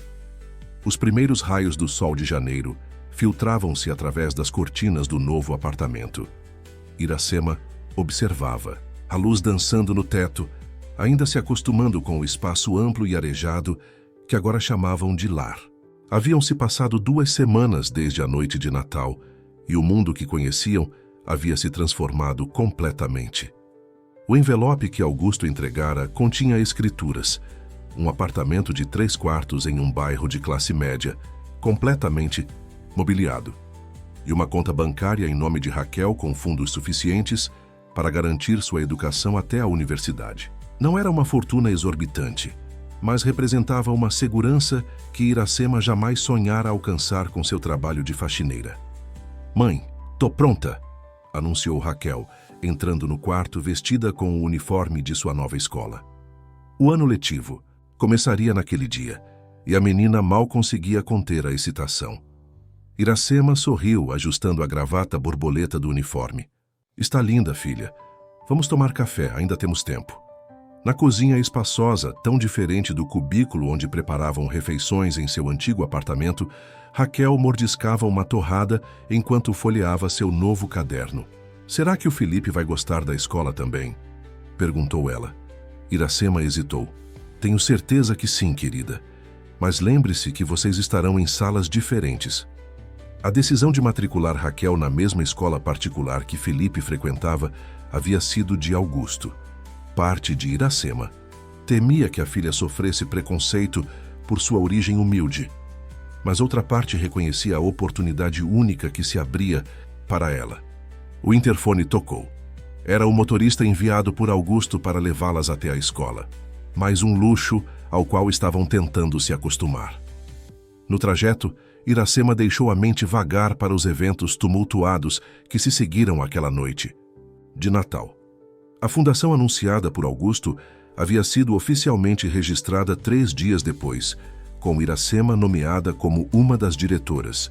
Os primeiros raios do sol de janeiro filtravam-se através das cortinas do novo apartamento. Iracema observava, a luz dançando no teto, ainda se acostumando com o espaço amplo e arejado que agora chamavam de lar. Haviam se passado 2 semanas desde a noite de Natal e o mundo que conheciam havia se transformado completamente. O envelope que Augusto entregara continha escrituras, um apartamento de 3 quartos em um bairro de classe média, completamente mobiliado, e uma conta bancária em nome de Raquel com fundos suficientes para garantir sua educação até a universidade. Não era uma fortuna exorbitante, mas representava uma segurança que Iracema jamais sonhara alcançar com seu trabalho de faxineira. "Mãe, tô pronta", anunciou Raquel, entrando no quarto vestida com o uniforme de sua nova escola. O ano letivo começaria naquele dia, e a menina mal conseguia conter a excitação. Iracema sorriu, ajustando a gravata borboleta do uniforme. "Está linda, filha. Vamos tomar café, ainda temos tempo." Na cozinha espaçosa, tão diferente do cubículo onde preparavam refeições em seu antigo apartamento, Raquel mordiscava uma torrada enquanto folheava seu novo caderno. "Será que o Felipe vai gostar da escola também?" perguntou ela. Iracema hesitou. "Tenho certeza que sim, querida. Mas lembre-se que vocês estarão em salas diferentes." A decisão de matricular Raquel na mesma escola particular que Felipe frequentava havia sido de Augusto. Parte de Iracema temia que a filha sofresse preconceito por sua origem humilde, mas outra parte reconhecia a oportunidade única que se abria para ela. O interfone tocou. Era o motorista enviado por Augusto para levá-las até a escola. Mais um luxo ao qual estavam tentando se acostumar. No trajeto, Iracema deixou a mente vagar para os eventos tumultuados que se seguiram aquela noite de Natal. A fundação anunciada por Augusto havia sido oficialmente registrada 3 dias depois, com Iracema nomeada como uma das diretoras,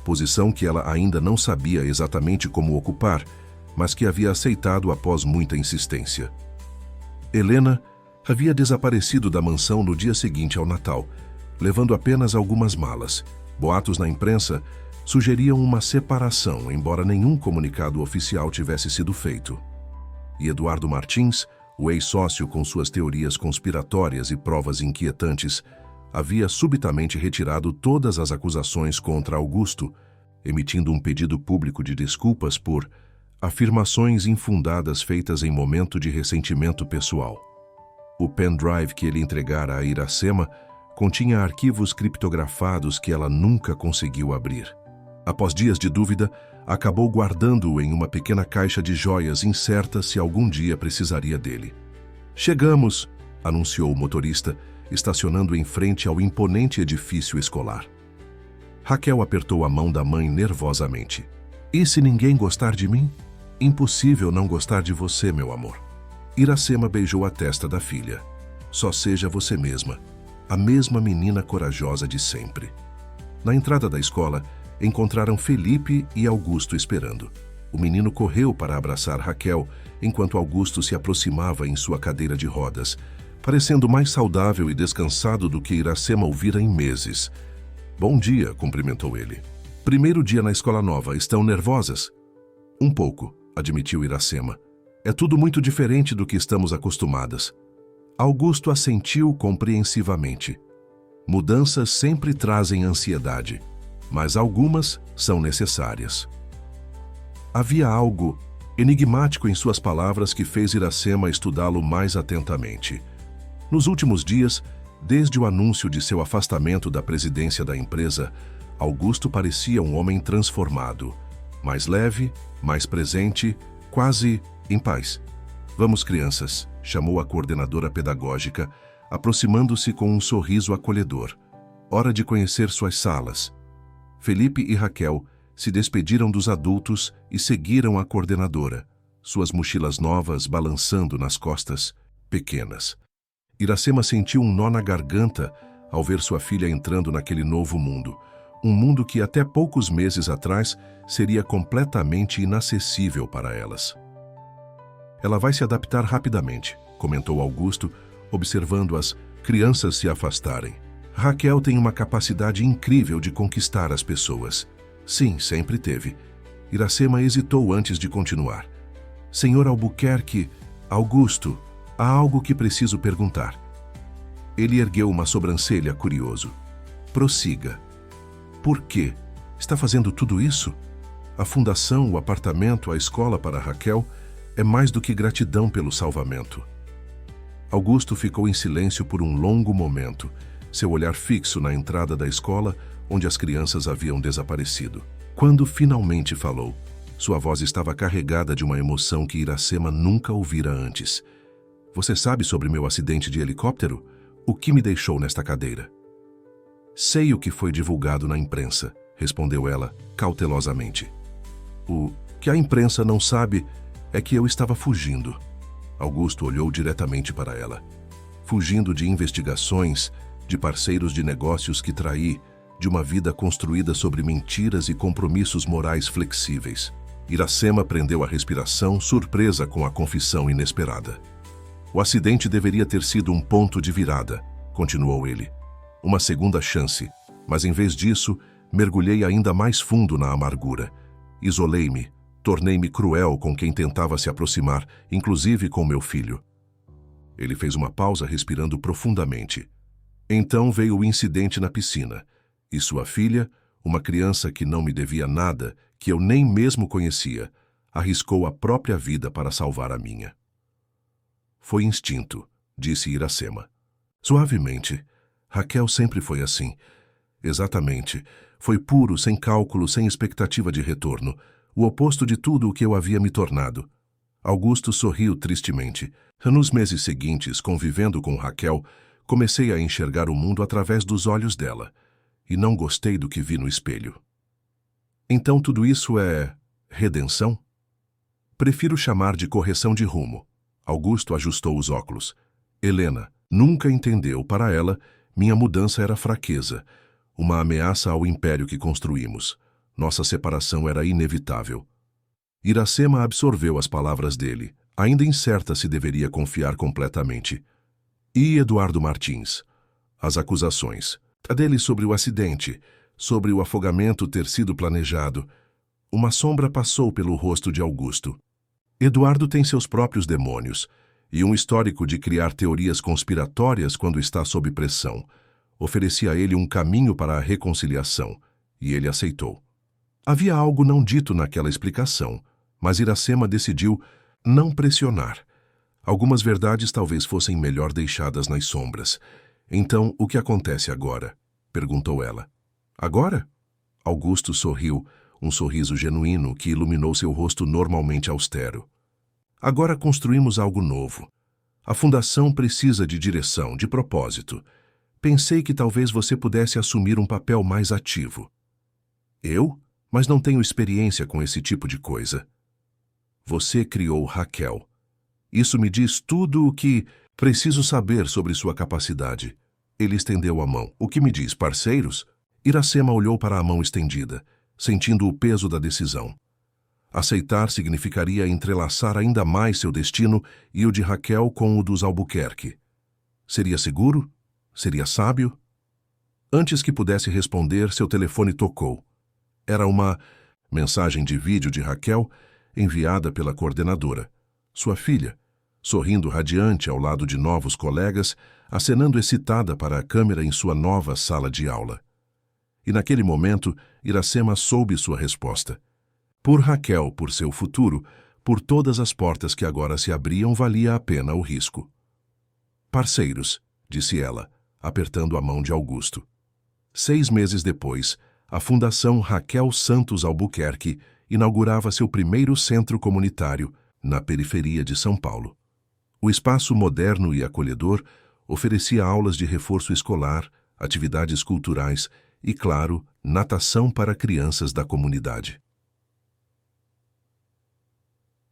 posição que ela ainda não sabia exatamente como ocupar, mas que havia aceitado após muita insistência. Helena havia desaparecido da mansão no dia seguinte ao Natal, levando apenas algumas malas. Boatos na imprensa sugeriam uma separação, embora nenhum comunicado oficial tivesse sido feito. E Eduardo Martins, o ex-sócio com suas teorias conspiratórias e provas inquietantes, havia subitamente retirado todas as acusações contra Augusto, emitindo um pedido público de desculpas por afirmações infundadas feitas em momento de ressentimento pessoal. O pendrive que ele entregara a Iracema continha arquivos criptografados que ela nunca conseguiu abrir. Após dias de dúvida, acabou guardando-o em uma pequena caixa de joias incerta se algum dia precisaria dele. "Chegamos", anunciou o motorista, estacionando em frente ao imponente edifício escolar. Raquel apertou a mão da mãe nervosamente. "E se ninguém gostar de mim? Impossível não gostar de você, meu amor." Iracema beijou a testa da filha. "Só seja você mesma, a mesma menina corajosa de sempre." Na entrada da escola, encontraram Felipe e Augusto esperando. O menino correu para abraçar Raquel, enquanto Augusto se aproximava em sua cadeira de rodas, parecendo mais saudável e descansado do que Iracema ouvira em meses. "Bom dia", cumprimentou ele. "Primeiro dia na escola nova, estão nervosas?" "Um pouco", admitiu Iracema. "É tudo muito diferente do que estamos acostumadas." Augusto assentiu compreensivamente. Mudanças sempre trazem ansiedade, mas algumas são necessárias. Havia algo enigmático em suas palavras que fez Iracema estudá-lo mais atentamente. Nos últimos dias, desde o anúncio de seu afastamento da presidência da empresa, Augusto parecia um homem transformado, mais leve, mais presente, quase em paz. "Vamos, crianças", chamou a coordenadora pedagógica, aproximando-se com um sorriso acolhedor. "Hora de conhecer suas salas." Felipe e Raquel se despediram dos adultos e seguiram a coordenadora, suas mochilas novas balançando nas costas, pequenas. Iracema sentiu um nó na garganta ao ver sua filha entrando naquele novo mundo, um mundo que até poucos meses atrás seria completamente inacessível para elas. "Ela vai se adaptar rapidamente", comentou Augusto, observando as crianças se afastarem. "Raquel tem uma capacidade incrível de conquistar as pessoas." "Sim, sempre teve." Iracema hesitou antes de continuar. "Senhor Albuquerque, Augusto, há algo que preciso perguntar." Ele ergueu uma sobrancelha curioso. "Prossiga." "Por quê? Está fazendo tudo isso? A fundação, o apartamento, a escola para Raquel é mais do que gratidão pelo salvamento." Augusto ficou em silêncio por um longo momento, seu olhar fixo na entrada da escola, onde as crianças haviam desaparecido. Quando finalmente falou, sua voz estava carregada de uma emoção que Iracema nunca ouvira antes. "Você sabe sobre meu acidente de helicóptero? O que me deixou nesta cadeira?" "Sei o que foi divulgado na imprensa", respondeu ela, cautelosamente. "O que a imprensa não sabe é que eu estava fugindo." Augusto olhou diretamente para ela. "Fugindo de investigações, de parceiros de negócios que traí, de uma vida construída sobre mentiras e compromissos morais flexíveis." Iracema prendeu a respiração, surpresa com a confissão inesperada. O acidente deveria ter sido um ponto de virada, continuou ele. Uma segunda chance, mas em vez disso, mergulhei ainda mais fundo na amargura. Isolei-me, tornei-me cruel com quem tentava se aproximar, inclusive com meu filho. Ele fez uma pausa, respirando profundamente. Então veio o incidente na piscina, e sua filha, uma criança que não me devia nada, que eu nem mesmo conhecia, arriscou a própria vida para salvar a minha. Foi instinto, disse Iracema. Suavemente. Raquel sempre foi assim. Exatamente. Foi puro, sem cálculo, sem expectativa de retorno. O oposto de tudo o que eu havia me tornado. Augusto sorriu tristemente. Nos meses seguintes, convivendo com Raquel, comecei a enxergar o mundo através dos olhos dela. E não gostei do que vi no espelho. Então tudo isso é redenção? Prefiro chamar de correção de rumo. Augusto ajustou os óculos. Helena nunca entendeu, para ela, minha mudança era fraqueza, uma ameaça ao império que construímos. Nossa separação era inevitável. Iracema absorveu as palavras dele, ainda incerta se deveria confiar completamente. E Eduardo Martins? As acusações. A dele sobre o acidente, sobre o afogamento ter sido planejado. Uma sombra passou pelo rosto de Augusto. Eduardo tem seus próprios demônios e um histórico de criar teorias conspiratórias quando está sob pressão. Ofereci a ele um caminho para a reconciliação, e ele aceitou. Havia algo não dito naquela explicação, mas Iracema decidiu não pressionar. Algumas verdades talvez fossem melhor deixadas nas sombras. Então, o que acontece agora? Perguntou ela. Agora? Augusto sorriu, um sorriso genuíno que iluminou seu rosto normalmente austero. Agora construímos algo novo. A fundação precisa de direção, de propósito. Pensei que talvez você pudesse assumir um papel mais ativo. Eu? Mas não tenho experiência com esse tipo de coisa. Você criou Raquel. Isso me diz tudo o que preciso saber sobre sua capacidade. Ele estendeu a mão. O que me diz, parceiros? Iracema olhou para a mão estendida, sentindo o peso da decisão. Aceitar significaria entrelaçar ainda mais seu destino e o de Raquel com o dos Albuquerque. Seria seguro? Seria sábio? Antes que pudesse responder, seu telefone tocou. Era uma mensagem de vídeo de Raquel, enviada pela coordenadora. Sua filha, sorrindo radiante ao lado de novos colegas, acenando excitada para a câmera em sua nova sala de aula. E naquele momento, Iracema soube sua resposta. Por Raquel, por seu futuro, por todas as portas que agora se abriam, valia a pena o risco. Parceiros, disse ela, apertando a mão de Augusto. 6 meses depois, a Fundação Raquel Santos Albuquerque inaugurava seu primeiro centro comunitário na periferia de São Paulo. O espaço moderno e acolhedor oferecia aulas de reforço escolar, atividades culturais e, claro, natação para crianças da comunidade.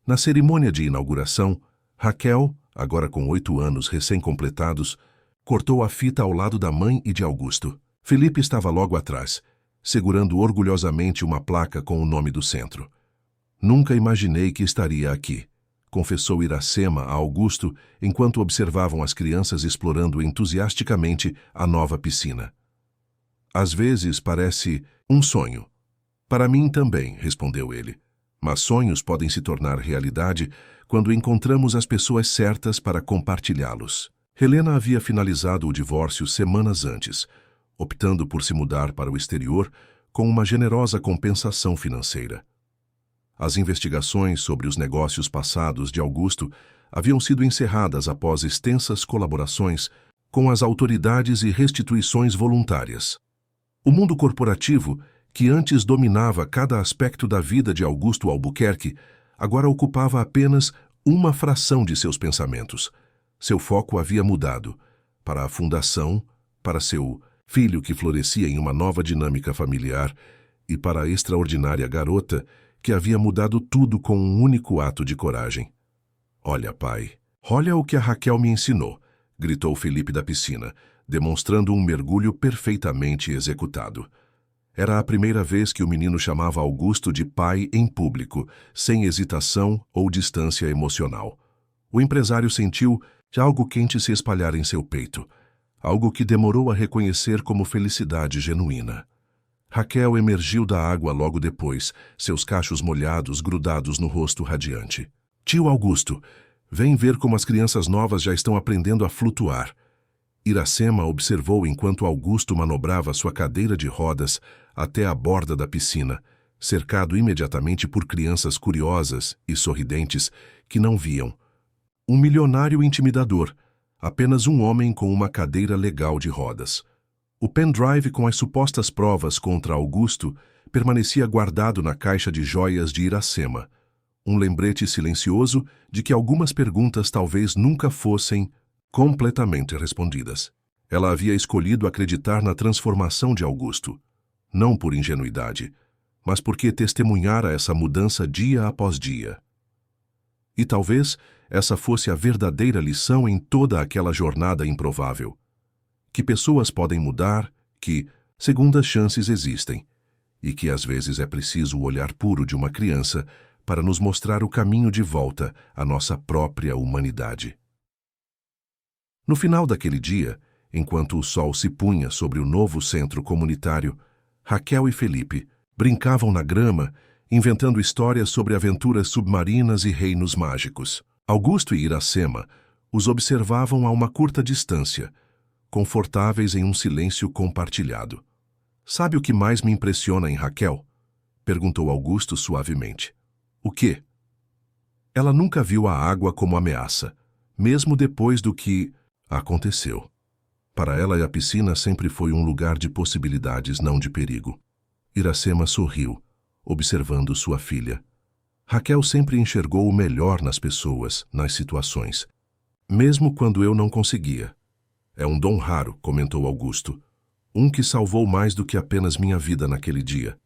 Na cerimônia de inauguração, Raquel, agora com 8 anos recém-completados, cortou a fita ao lado da mãe e de Augusto. Felipe estava logo atrás, segurando orgulhosamente uma placa com o nome do centro. Nunca imaginei que estaria aqui, confessou Iracema a Augusto enquanto observavam as crianças explorando entusiasticamente a nova piscina. Às vezes parece um sonho. Para mim também, respondeu ele. Mas sonhos podem se tornar realidade quando encontramos as pessoas certas para compartilhá-los. Helena havia finalizado o divórcio semanas antes, optando por se mudar para o exterior com uma generosa compensação financeira. As investigações sobre os negócios passados de Augusto haviam sido encerradas após extensas colaborações com as autoridades e restituições voluntárias. O mundo corporativo, que antes dominava cada aspecto da vida de Augusto Albuquerque, agora ocupava apenas uma fração de seus pensamentos. Seu foco havia mudado para a fundação, para seu filho que florescia em uma nova dinâmica familiar e para a extraordinária garota que havia mudado tudo com um único ato de coragem. Olha, pai, olha o que a Raquel me ensinou, gritou Felipe da piscina, demonstrando um mergulho perfeitamente executado. Era a primeira vez que o menino chamava Augusto de pai em público, sem hesitação ou distância emocional. O empresário sentiu de algo quente se espalhar em seu peito, algo que demorou a reconhecer como felicidade genuína. Raquel emergiu da água logo depois, seus cachos molhados grudados no rosto radiante. Tio Augusto, vem ver como as crianças novas já estão aprendendo a flutuar. Iracema observou enquanto Augusto manobrava sua cadeira de rodas até a borda da piscina, cercado imediatamente por crianças curiosas e sorridentes que não viam. Um milionário intimidador, apenas um homem com uma cadeira legal de rodas. O pendrive com as supostas provas contra Augusto permanecia guardado na caixa de joias de Iracema, um lembrete silencioso de que algumas perguntas talvez nunca fossem completamente respondidas. Ela havia escolhido acreditar na transformação de Augusto, não por ingenuidade, mas porque testemunhara essa mudança dia após dia. E talvez essa fosse a verdadeira lição em toda aquela jornada improvável. Que pessoas podem mudar, que segundas chances existem, e que às vezes é preciso o olhar puro de uma criança para nos mostrar o caminho de volta à nossa própria humanidade. No final daquele dia, enquanto o sol se punha sobre o novo centro comunitário, Raquel e Felipe brincavam na grama, inventando histórias sobre aventuras submarinas e reinos mágicos. Augusto e Iracema os observavam a uma curta distância, confortáveis em um silêncio compartilhado. "Sabe o que mais me impressiona em Raquel?" perguntou Augusto suavemente. "O quê?" "Ela nunca viu a água como ameaça, mesmo depois do que aconteceu. Para ela, a piscina sempre foi um lugar de possibilidades, não de perigo." Iracema sorriu, observando sua filha. Raquel sempre enxergou o melhor nas pessoas, nas situações. "Mesmo quando eu não conseguia. É um dom raro", comentou Augusto. "Um que salvou mais do que apenas minha vida naquele dia."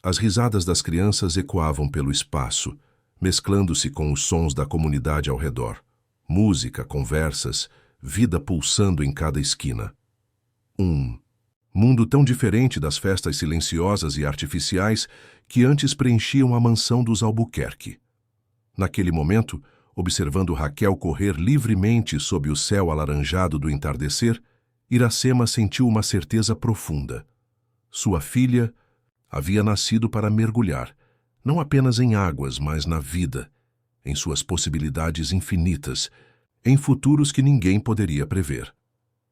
As risadas das crianças ecoavam pelo espaço, mesclando-se com os sons da comunidade ao redor. Música, conversas, vida pulsando em cada esquina. Um mundo tão diferente das festas silenciosas e artificiais que antes preenchiam a mansão dos Albuquerque. Naquele momento, observando Raquel correr livremente sob o céu alaranjado do entardecer, Iracema sentiu uma certeza profunda. Sua filha havia nascido para mergulhar, não apenas em águas, mas na vida, em suas possibilidades infinitas, em futuros que ninguém poderia prever.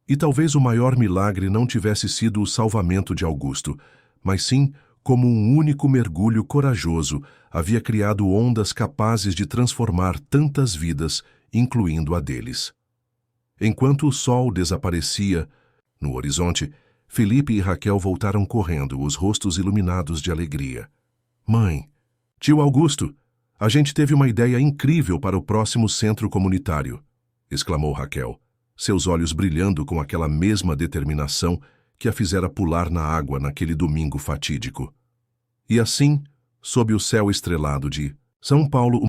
E talvez o maior milagre não tivesse sido o salvamento de Augusto, mas sim como um único mergulho corajoso havia criado ondas capazes de transformar tantas vidas, incluindo a deles. Enquanto o sol desaparecia no horizonte, Felipe e Raquel voltaram correndo, os rostos iluminados de alegria. "Mãe, tio Augusto, a gente teve uma ideia incrível para o próximo centro comunitário", exclamou Raquel, seus olhos brilhando com aquela mesma determinação que a fizera pular na água naquele domingo fatídico. E assim, sob o céu estrelado de São Paulo,